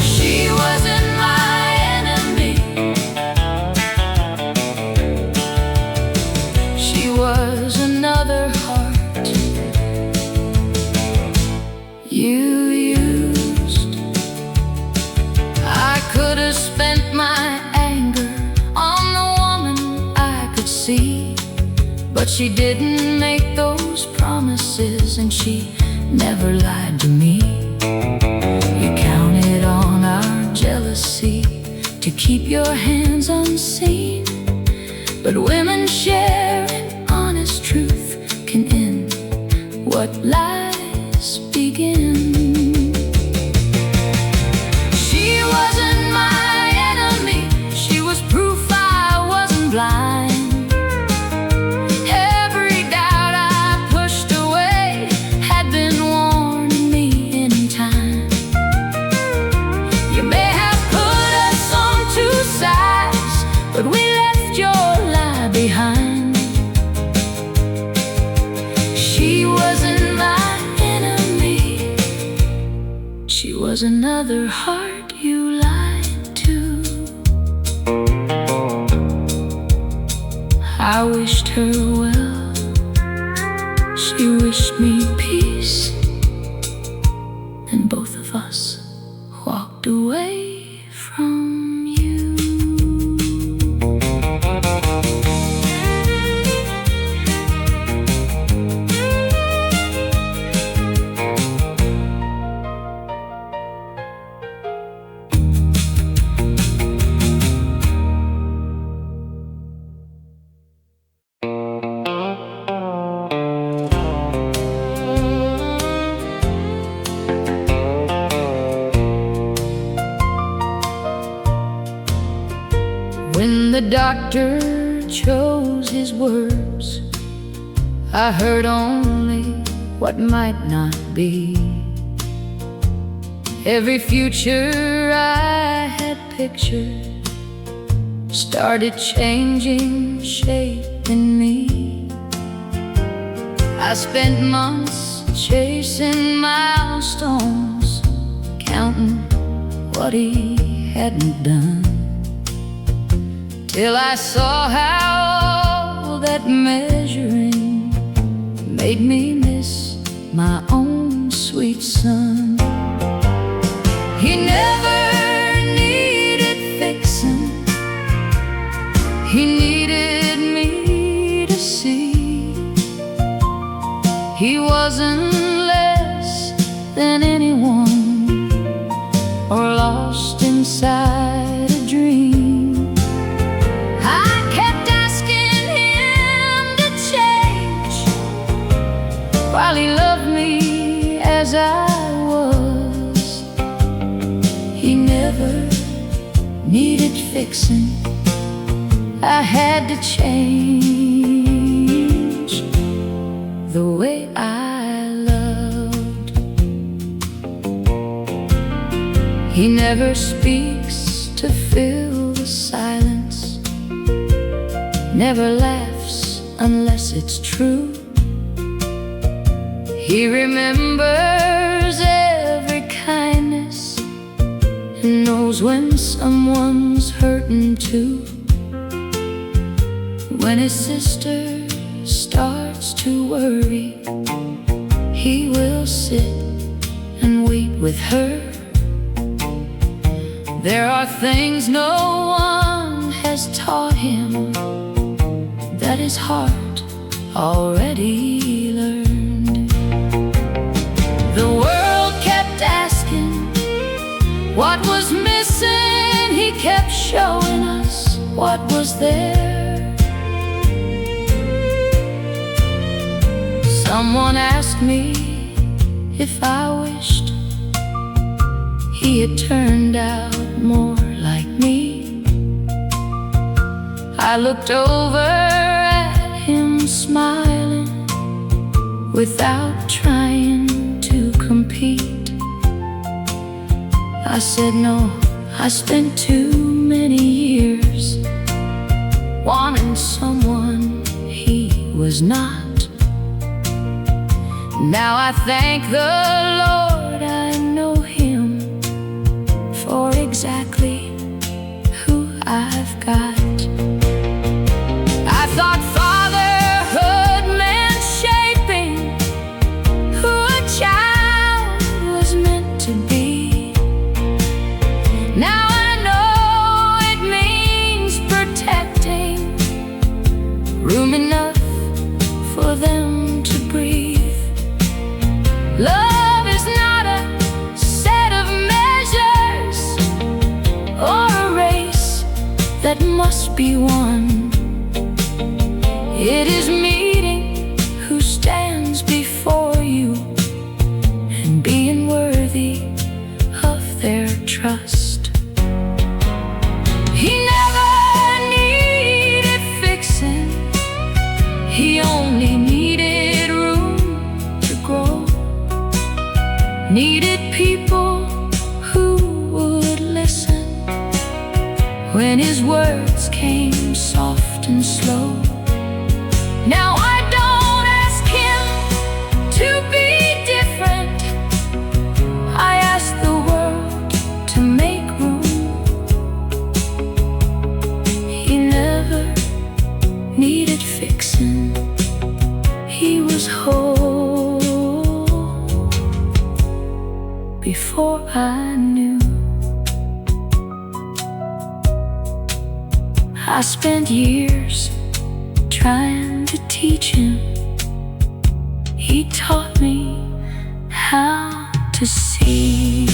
She wasn't my enemy, she was another heart you used. I could have spent my anger on the woman I could see, but she didn't make those promises, and she never lied to me. You counted on our jealousy to keep your hands unseen, but women sharing honest truth can end what lies begin. She wasn't my enemy, she was proof I wasn't blind. Every doubt I pushed away had been warning me in time. You may have put us on two sides, but we left your lie behind. She wasn't my enemy, she was another heart you lied to. I wished her well. She wished me peace, and both of us walked away from you. When the doctor chose his words, I heard only what might not be. Every future I had pictured started changing shape in me. I spent months chasing milestones, counting what he hadn't done, till I saw how all that measuring made me miss my own sweet son. He never needed fixing, he needed me to see. He wasn't less than anyone, or lost inside a dream. I kept asking him to change, while he loved me as I was. He never needed fixing, I had to change the way I loved. He never speaks to fill the silence, never laughs unless it's true. He remembers every kindness and knows when someone's hurting too. When his sister starts to worry, he will sit and weep with her. There are things no one has taught him that his heart already learned. The world kept asking what was missing. He kept showing us what was there. Someone asked me if I wished he had turned out more like me. I looked over at him smiling, without trying to compete. I said, no, I spent too many years wanting someone he was not. Now I thank the Lord I know him for exactly who I've got. I thought fatherhood meant shaping who a child was meant to be. Now I know it means protecting, room enough for them to breathe. Love is not a set of measures or a race that must be won. It is meeting who stands before you and being worthy of their trust. He never needed fixing, he only needed room to grow. Needed people who would listen when his words came soft and slow. Now I don't ask him to be different, I ask the world to make room. He never needed I knew. I spent years trying to teach him. He taught me how to see.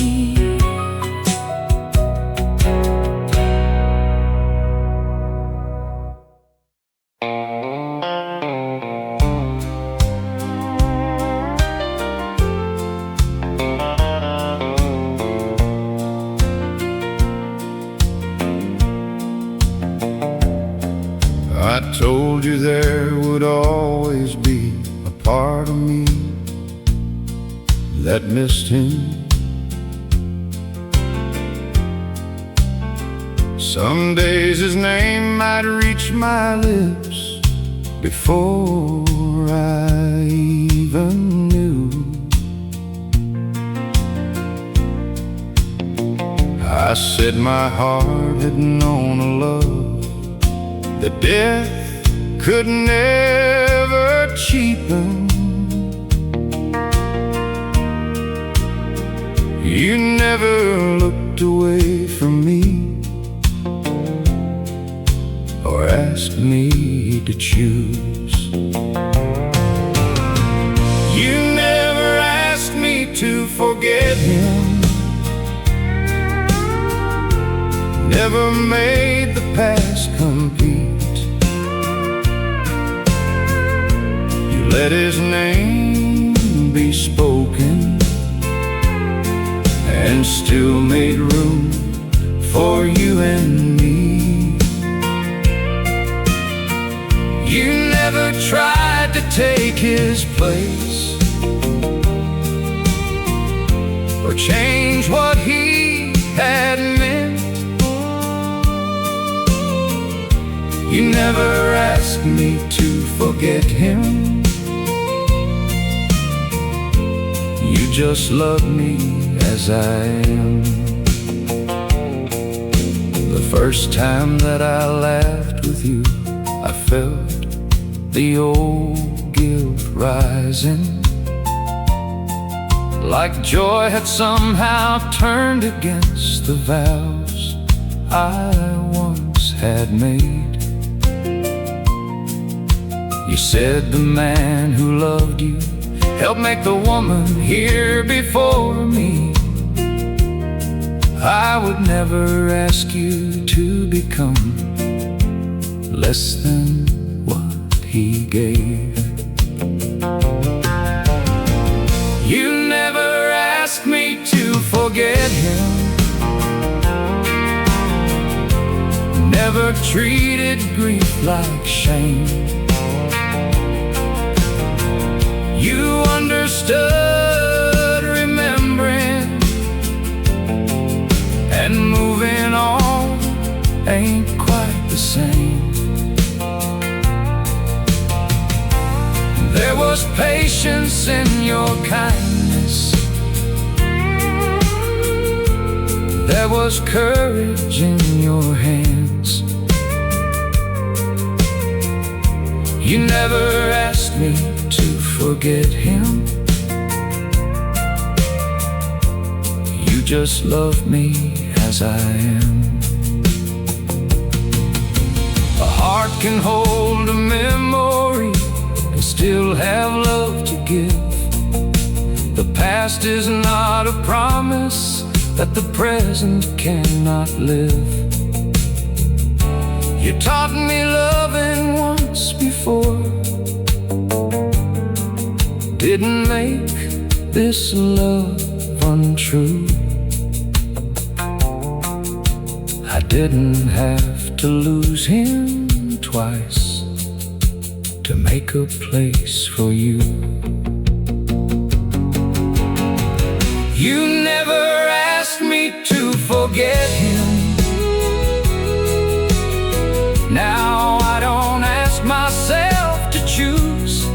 I told you there would always be a part of me that missed him. Some days his name might reach my lips before I even knew. I said my heart had known a love that death could never cheapen. You never looked away from me or asked me to choose. You never asked me to forget him, never made the past compete. You let his name be spoken and still made room for you and me. You never tried to take his place or change what he had meant. You never asked me to forget him. You just love me as I am. The first time that I laughed with you, I felt the old guilt rising, like joy had somehow turned against the vows I once had made. You said the man who loved you helped make the woman here before me. I would never ask you to become less than what he gave. You never asked me to forget him, never treated grief like shame. You understood remembering and moving on ain't quite the same. There was patience in your kindness, there was courage in your hands. You never asked me to forget him. You just love me as I am. A heart can hold a memory and still have love to give. The past is not a promise that the present cannot live. You taught me loving once before, didn't make this love untrue. I didn't have to lose him twice to make a place for you. You never asked me to forget him. Now I don't ask myself to choose.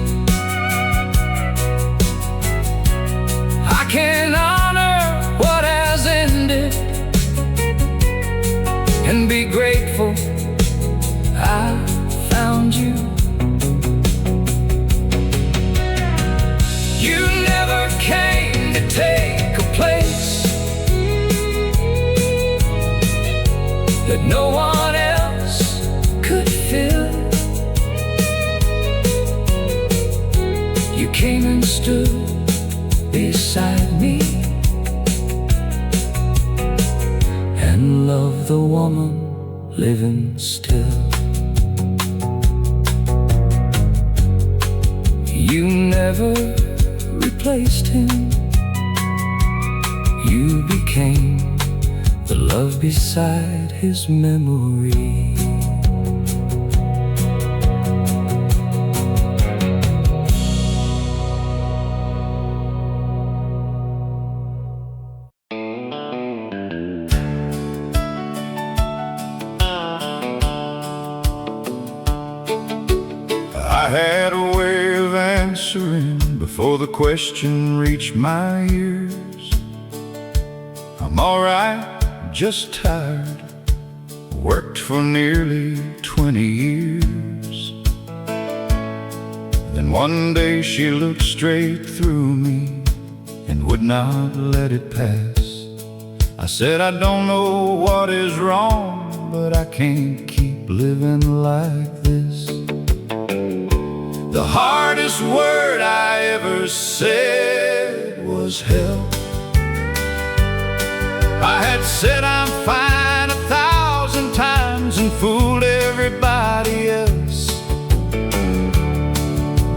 I can honor what has ended and be grateful I found you. You never came to take a place that no one else could fill. You came and stood beside me and loved the woman living still. You never replaced him. You became the love beside his memory. I had a way of answering before the question reached my ears. I'm alright, just tired. Worked for nearly 20 years. Then one day she looked straight through me and would not let it pass. I said, I don't know what is wrong, but I can't keep living like this. The hardest word I ever said was help. I had said I'm fine 1,000 times and fooled everybody else,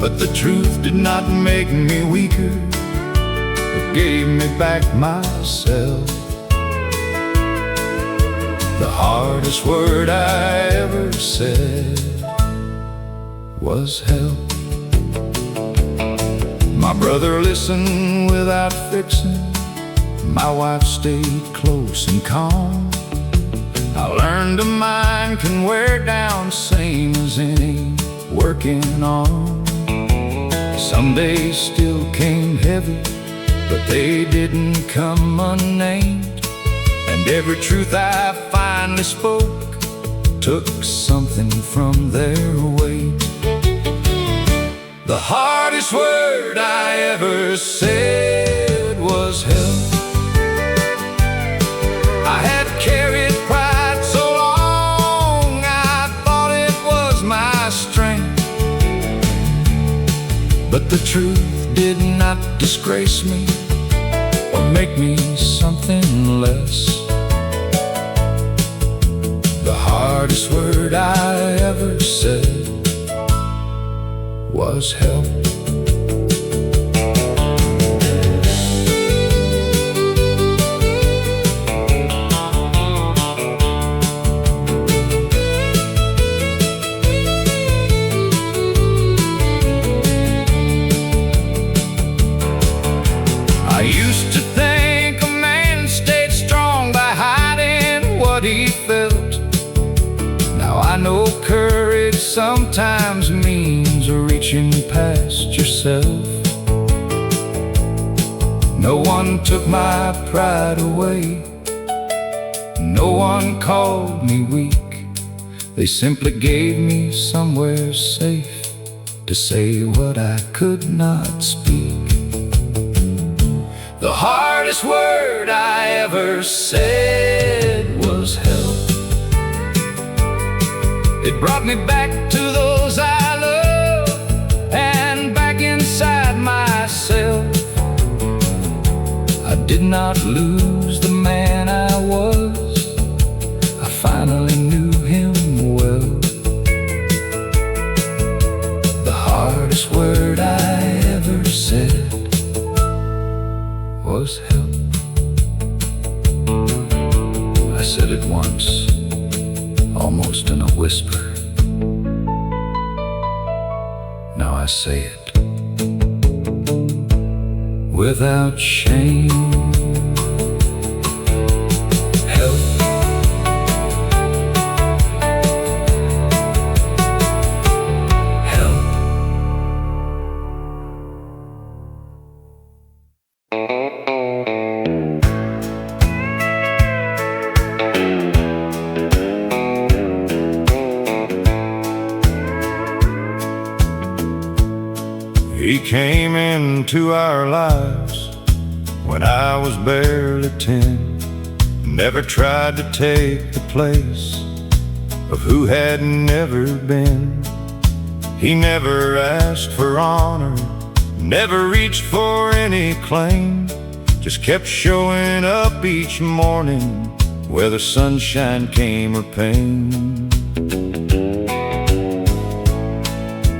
but the truth did not make me weaker. It gave me back myself. The hardest word I ever said was help. My brother listened without fixing. My wife stayed close and calm. I learned a mind can wear down same as any working arm. Some days still came heavy, but they didn't come unnamed. And every truth I finally spoke took something from their weight. The hardest word I ever said was help. I had carried pride so long, I thought it was my strength. But the truth did not disgrace me or make me something less. The hardest word I ever said was help. I used to think a man stayed strong by hiding what he felt. Now I know courage sometimes means reaching past yourself. No one took my pride away. No one called me weak. They simply gave me somewhere safe to say what I could not speak. The hardest word I ever said was help. It brought me back to those I love and back inside myself. I did not lose the man I was. I finally knew him well. The hardest word I ever said was help. I said it once, almost in a whisper. Now I say it without shame. Help. Help. He came into our lives when I was barely 10. never tried to take the place of who had never been. He never asked for honor, never reached for any claim, just kept showing up each morning, whether sunshine came or pain.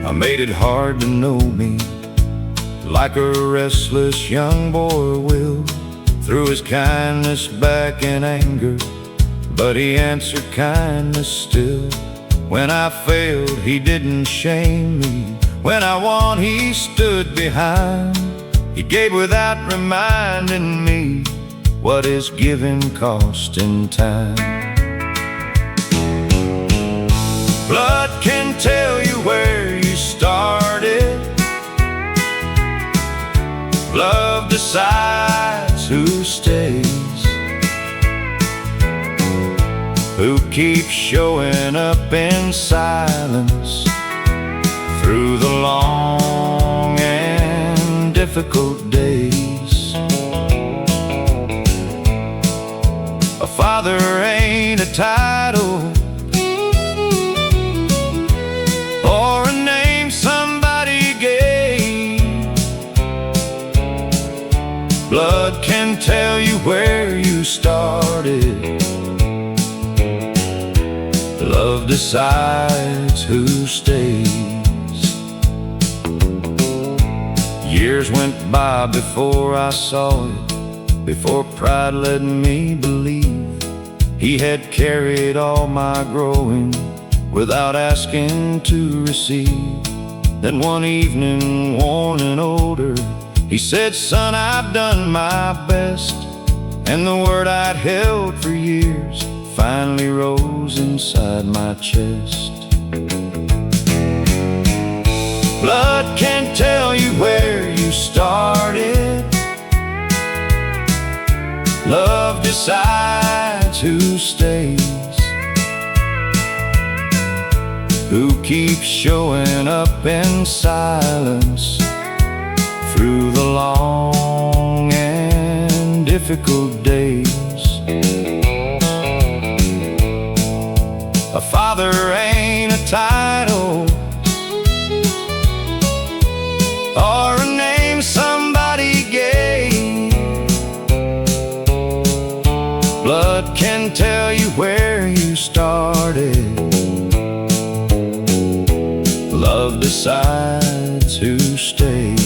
I made it hard to know me, like a restless young boy will. Threw his kindness back in anger, but he answered kindness still. When I failed, he didn't shame me. When I won, he stood behind. He gave without reminding me what is giving cost in time. Blood can tell you where you started. Love decides who stays, who keeps showing up in silence through the long and difficult days. A father ain't a title or a name somebody gave. Blood can tell you where you started. Love decides who stays. Years went by before I saw it, before pride led me believe he had carried all my growing without asking to receive. Then one evening, worn and older, he said, "Son, I've done my best." And the word I'd held for years finally rose inside my chest. Blood can't tell you where you started. Love decides who stays, who keeps showing up in silence through the long and difficult days. A father ain't a title or a name somebody gave. Blood can tell you where you started. Love decides who stays.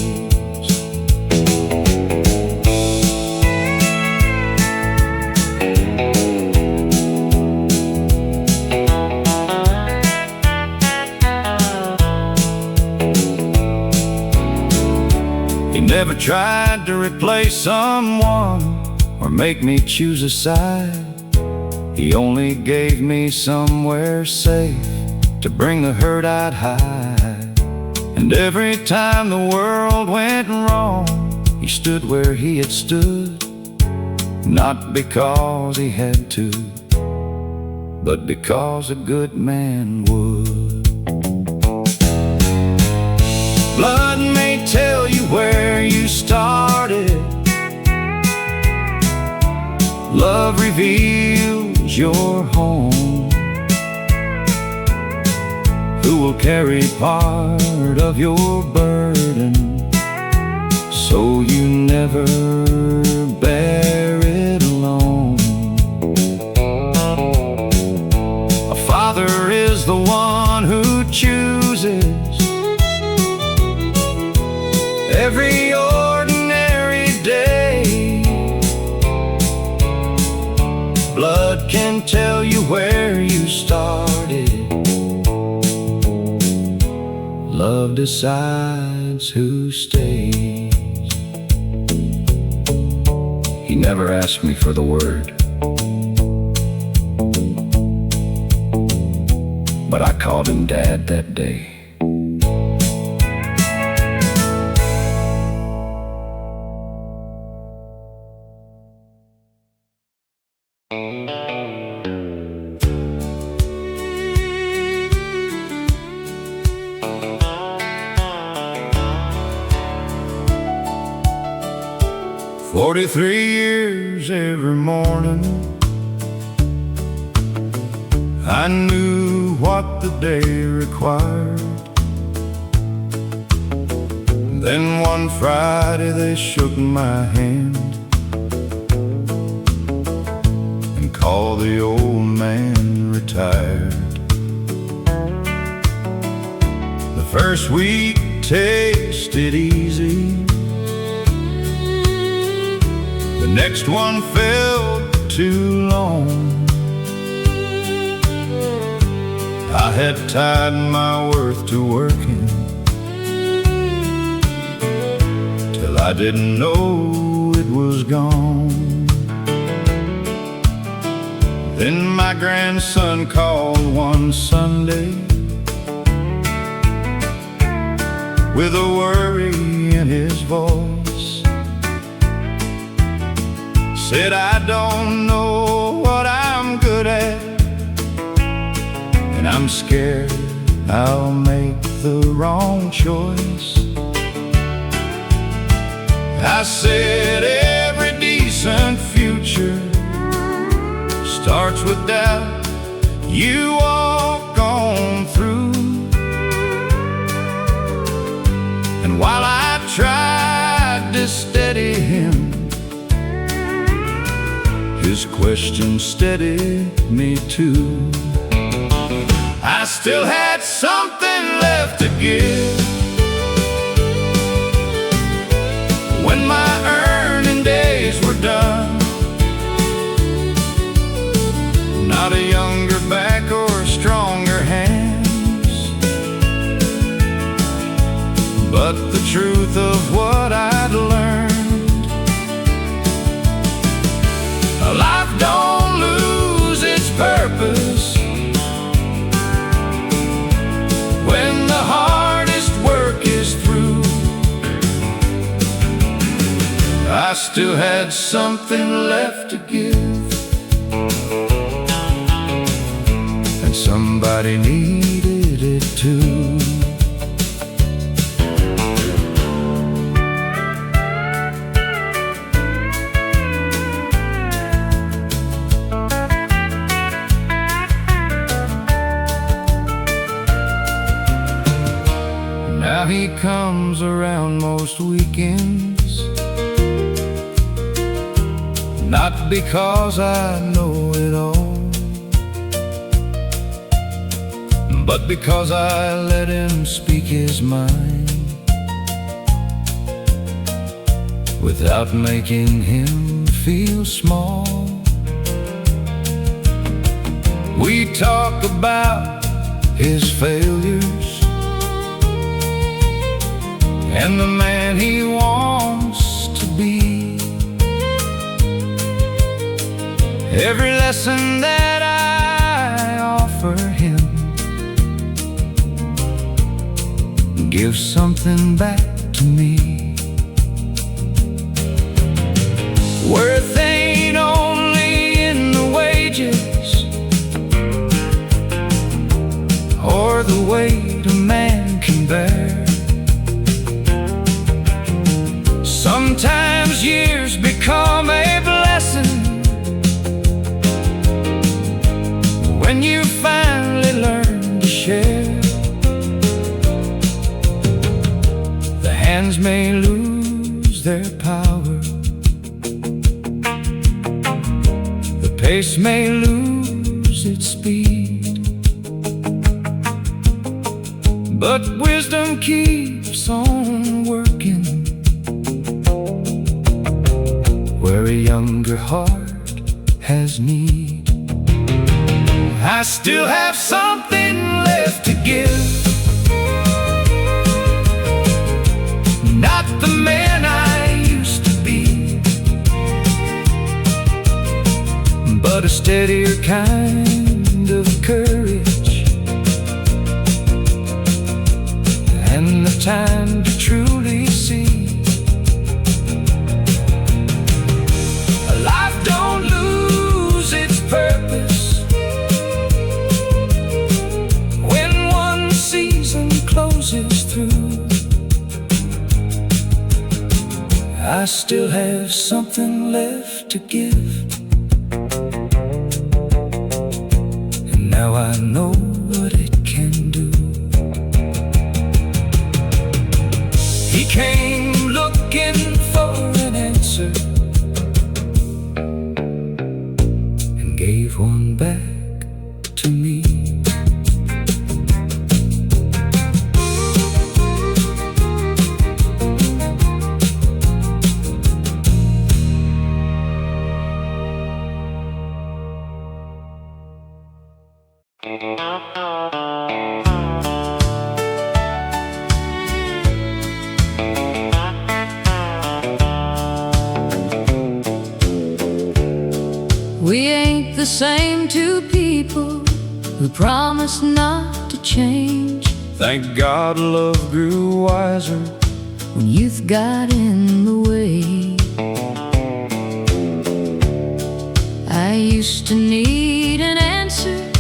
Never tried to replace someone or make me choose a side. He only gave me somewhere safe to bring the hurt I'd hide. And every time the world went wrong, he stood where he had stood, not because he had to, but because a good man would. Blood may tell you where you started. Love reveals your home. Who will carry part of your burden, so you never bear it alone. A father is the one who chooses every ordinary day. Blood can tell you where you started. Love decides who stays. He never asked me for the word, but I called him Dad that day. "43 years every morning, I knew what the day required. Then one Friday they shook my hand and called the old man retired. The first week tasted easy, the next one felt too long. I had tied my worth to working till I didn't know it was gone. Then my grandson called one Sunday with a worry in his voice. Said, I don't know what I'm good at, and I'm scared I'll make the wrong choice. I said, every decent future starts with doubt you walk on through. And while I tried to steady him, his question steadied me too. I still had something left to give when my earning days were done. Not a younger back or stronger hands, but the truth of what I'd learned. Life don't lose its purpose when the hardest work is through. I still had something left to give, and somebody needed it too. Now he comes around most weekends, not because I know it all, but because I let him speak his mind without making him feel small. We talk about his failures and the man he wants to be. Every lesson that I offer him gives something back to me. Worth ain't only in the wages or the weight a man can bear. Sometimes years become a blessing when you finally learn to share. The hands may lose their power, the pace may lose its speed, but wisdom keeps on working where a younger heart has need. I still have something left to give, not the man I used to be, but a steadier kind of courage and the time to truly see. Life don't lose its purpose when one season closes through. I still have something left to give, and now Now I know what it can do. He came looking for an answer and gave one back to me. We ain't the same two people who promised not to change. Thank God love grew wiser When youth got in the way, I used to need an answer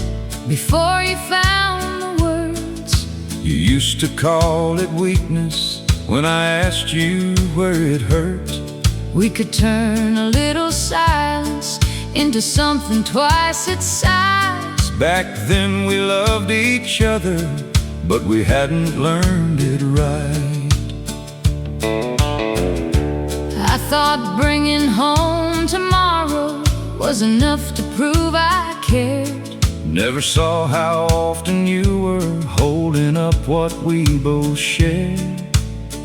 before you found the words. You used to call it weakness when I asked you where it hurt. We could turn a little silence into something twice its size. Back then we loved each other, but we hadn't learned it right. I thought bringing home tomorrow was enough to prove I cared. Never saw how often you were holding up what we both shared.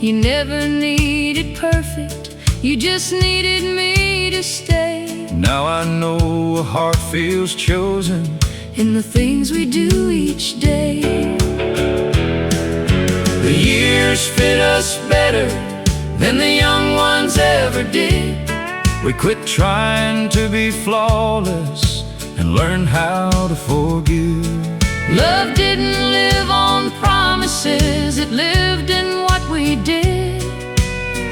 You never needed perfect, you just needed me to stay. Now I know a heart feels chosen In the things we do each day. The years fit us better than the young ones ever did. We quit trying to be flawless and learned how to forgive. Love didn't live on promises, it lived in what we did.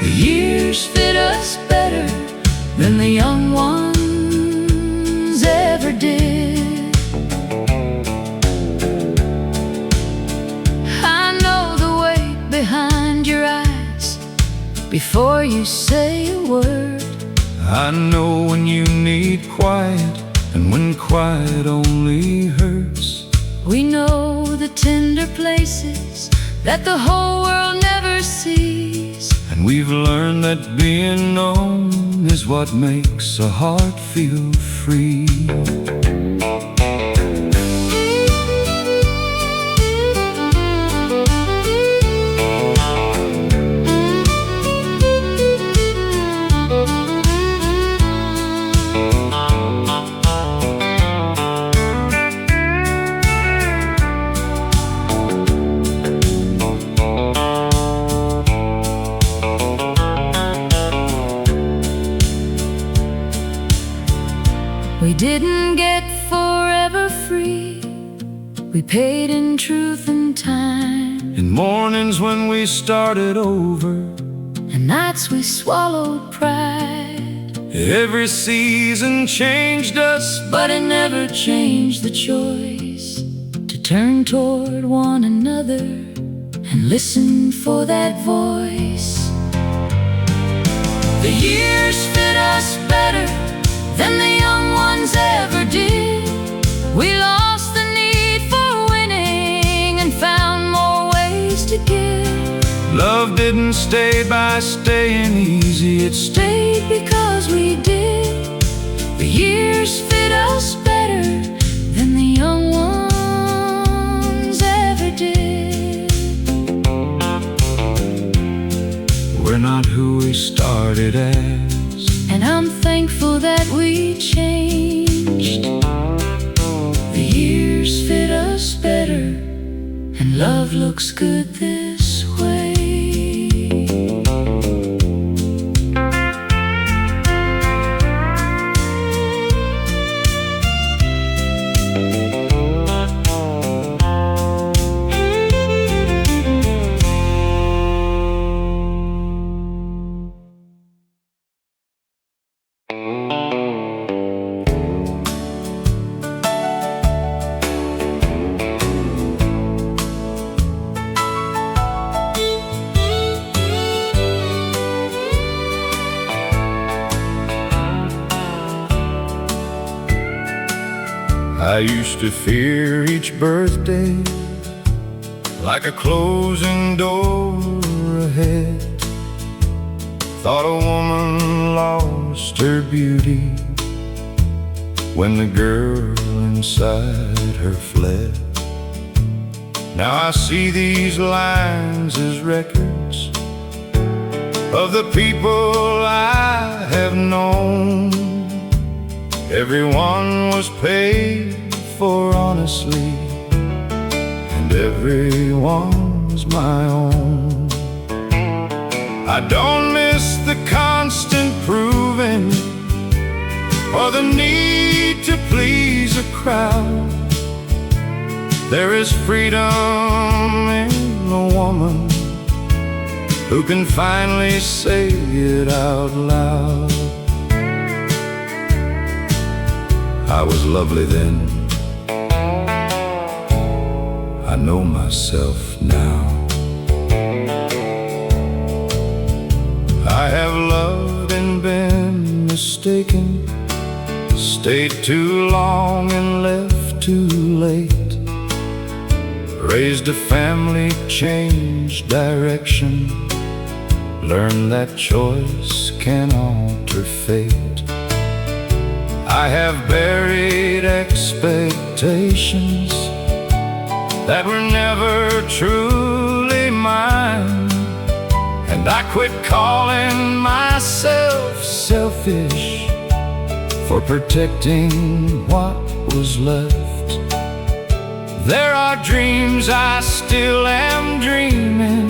The Years fit us better than the young ones ever did. I know the weight behind your eyes before you say a word. I know when you need quiet and when quiet only hurts. We know the tender places that the whole world never sees. And we've learned that being known is what makes a heart feel free. We didn't get forever free, we paid in truth and time. In mornings when we started over, And nights we swallowed pride. every season changed us, But it never changed the choice to turn toward one another and listen for that voice. The years fit us better than the young ones ever did. We lost the need for winning and found more ways to give. love didn't stay by staying easy. It Stayed because we did. The years fit us better than the young ones ever did. We're not who we started as, And I'm thankful that we changed. The years fit us better, and love looks good this way. I used to fear each birthday like a closing door ahead. Thought a woman lost her beauty when the girl inside her fled. Now I see these lines as records of the people I have known. Everyone was paid for honestly, and everyone's my own. I don't miss the constant proving or the need to please a crowd. There is freedom in a woman who can finally say it out loud. I was lovely then, I know myself now. I have loved and been mistaken, stayed too long and left too late. Raised a family, changed direction, learned that choice can alter fate. I have buried expectations that were never truly mine, and I quit calling myself selfish for protecting what was left. There are dreams I still am dreaming,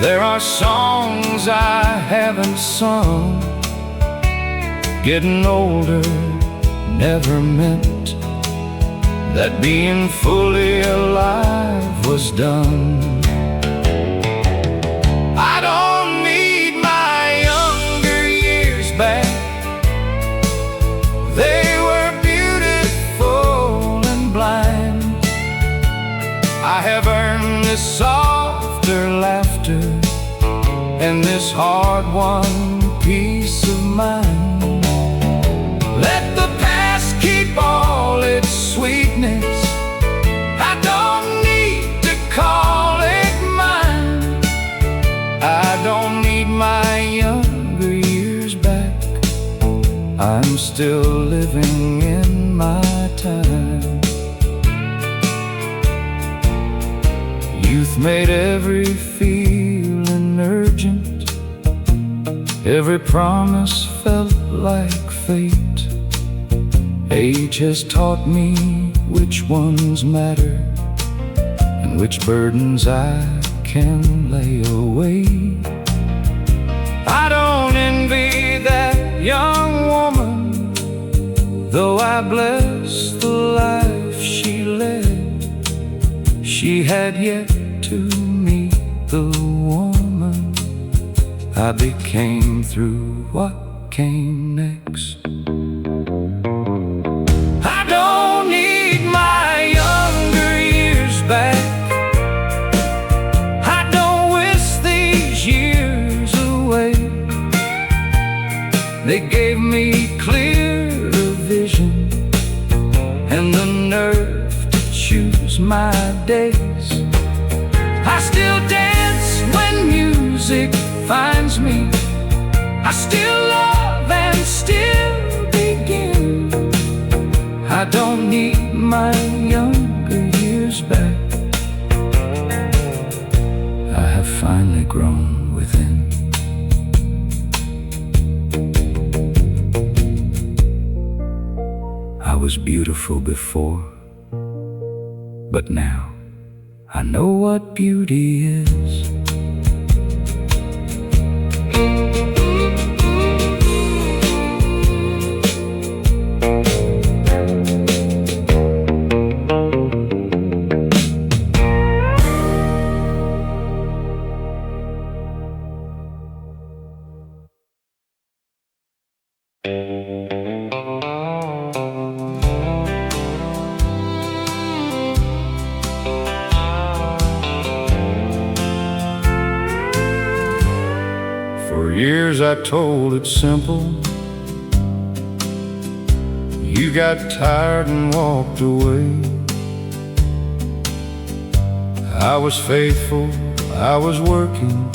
there are songs I haven't sung. Getting older never meant that being fully alive was done. I don't need my younger years back. They were beautiful and blind. I have earned this softer laughter and this hard-won peace of mind. Let the past keep all its sweetness, I don't need to call it mine. I don't need my younger years back. I'm still living in my time. Youth made every feeling urgent, every promise felt like fate. Age has taught me which ones matter and which burdens I can lay away. I don't envy that young woman, though I bless the life she led. She had yet to meet the woman I became through what came next. I don't need my younger years back. I don't wish these years away. They gave me clear vision and the nerve to choose my days. I still dance when music finds me. I still love and still begin. I don't need my younger years back. I have finally grown within. I was beautiful before, but now I know what beauty is. For years I told it simple. You you got tired and walked away. I was faithful, I was working.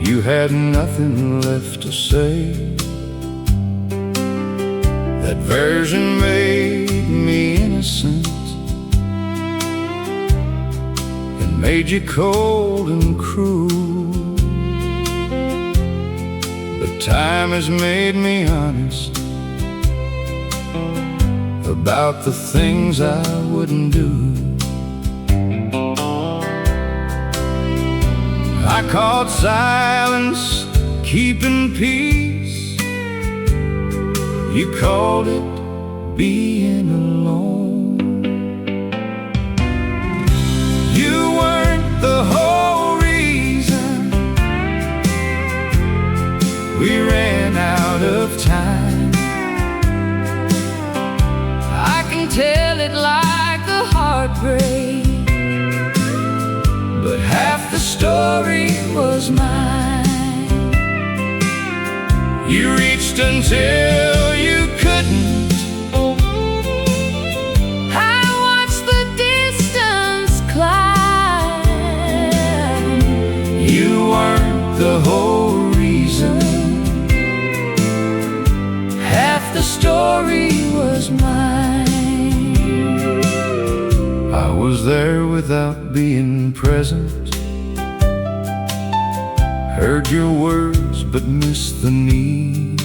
You had nothing left to say. That version made me innocent and made you cold and cruel. But time has made me honest about the things I wouldn't do. I called silence keeping peace. You called it being alone. You weren't the whole reason we ran out of time. I can tell it like a heartbreak, but half the story was mine. You reached until you couldn't. I watched the distance climb. You weren't the whole reason. Half the story was mine. I was there without being present. Heard your words but missed the need.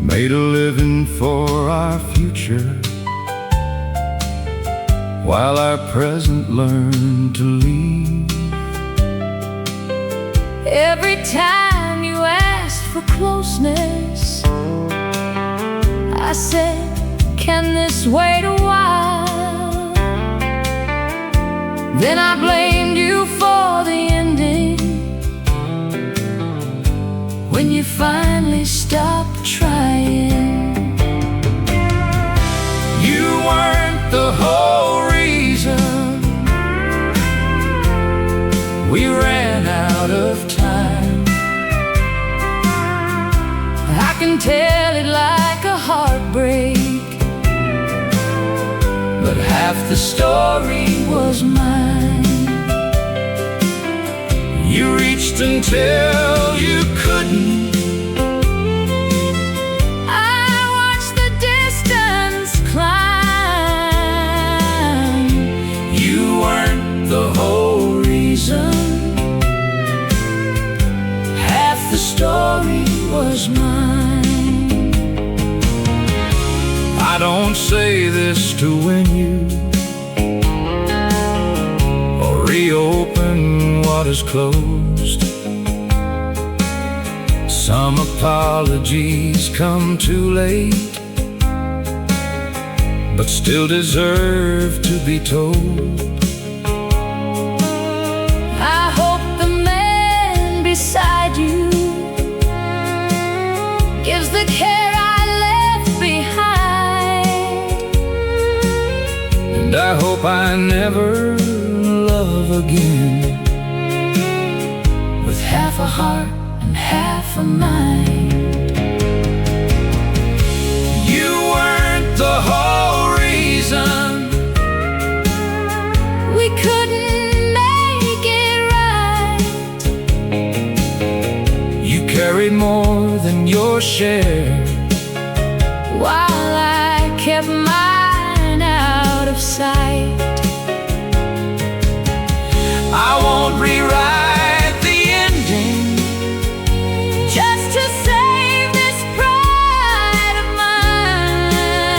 Made a living for our future while our present learned to leave. Every time you asked for closeness, I said, can this wait a while? Then I blamed you for the ending when you finally stopped trying. You weren't the whole reason we ran out of time. I can tell it like a heartbreak, but half the story was mine. You reached until you couldn't. I watched the distance climb. You weren't the whole reason. Half the story was mine. I don't say this to win you or reopen what is closed. Some apologies come too late, but still deserve to be told. I hope the man beside you gives the care I left behind. And I hope I never love again with half a heart and half a mind. You weren't the whole reason We couldn't make it right. you carried more than your share, while I kept mine out of sight. I won't rewrite the ending Just to save this pride of mine.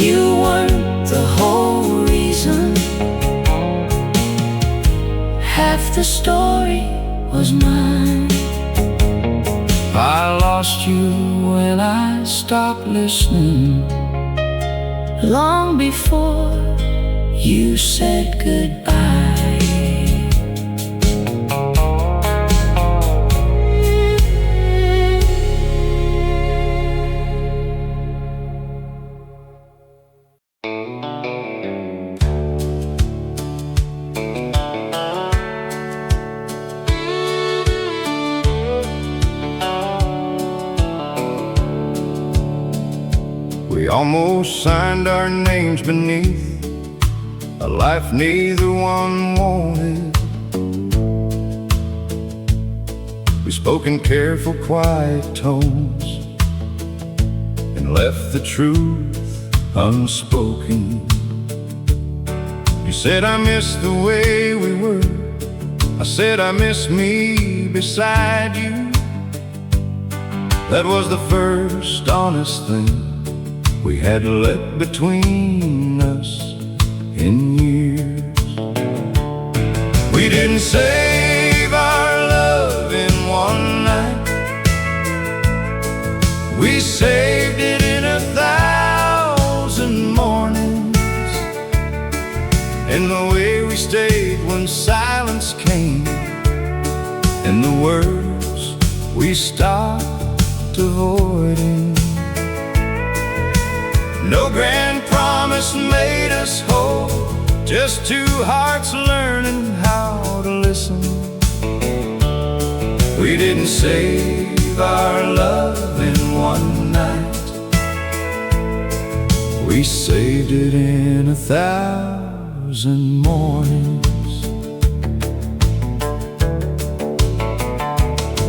You weren't the whole reason. Half the story was mine. I lost you when I stopped listening, Long before you said goodbye. We almost signed our names beneath a life neither one wanted. We spoke in careful, quiet tones and left the truth unspoken. You said I miss the way we were. I said I miss me beside you. That was the first honest thing we had let between us in years. We didn't save our love in one night. We saved it in 1,000 mornings. In the way we stayed when silence came, in the words we stopped avoiding. No grand promise made us whole, just two hearts learning how to listen. We didn't save our love in one night. We saved it in 1,000 mornings.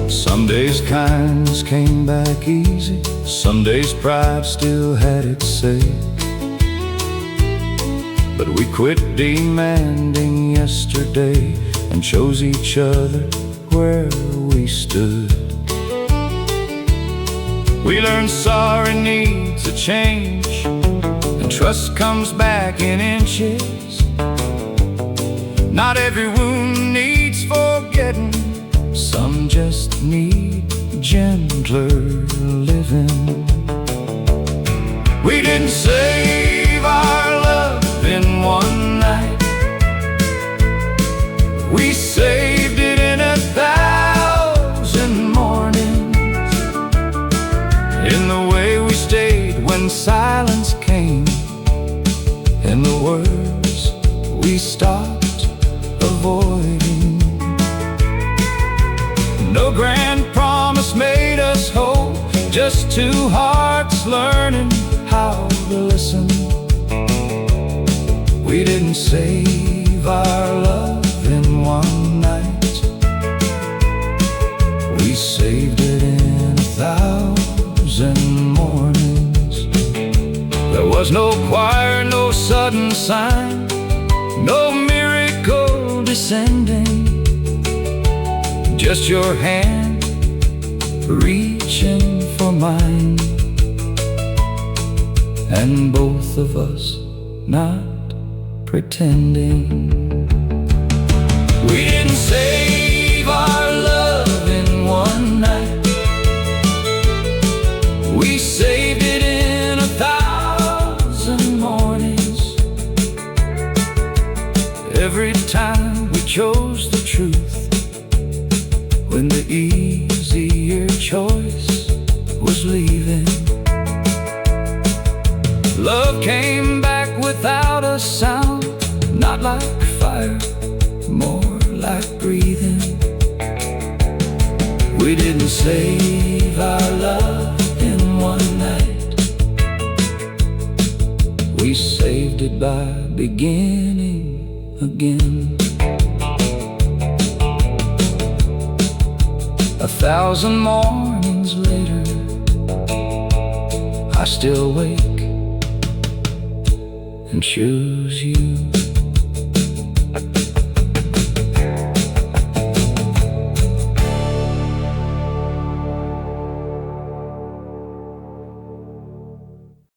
Some days kindness came back easy, some days pride still had its say. But we quit demanding yesterday and chose each other where we stood. We learned sorry needs a change, and trust comes back in inches. Not every wound needs forgetting, some just need gentler living. We didn't save our love in one night. We saved it in 1,000 mornings. In the way we stayed when silence came, in the words we stopped avoiding. No grand promise made us whole, just two hearts learning how to listen. We didn't save our love in one night. We saved it in 1,000 mornings. There was no choir, no sudden sign, no miracle descending. Just your hand reaching for mine, and both of us not pretending. We didn't save our love in one night. We saved it in 1,000 mornings. Every time we chose the truth, when the easier choice was leaving. Love came back without a sound, not like fire, more like breathing. We didn't save our love in one night. We saved it by beginning again. 1,000 mornings later, I still wake and choose you.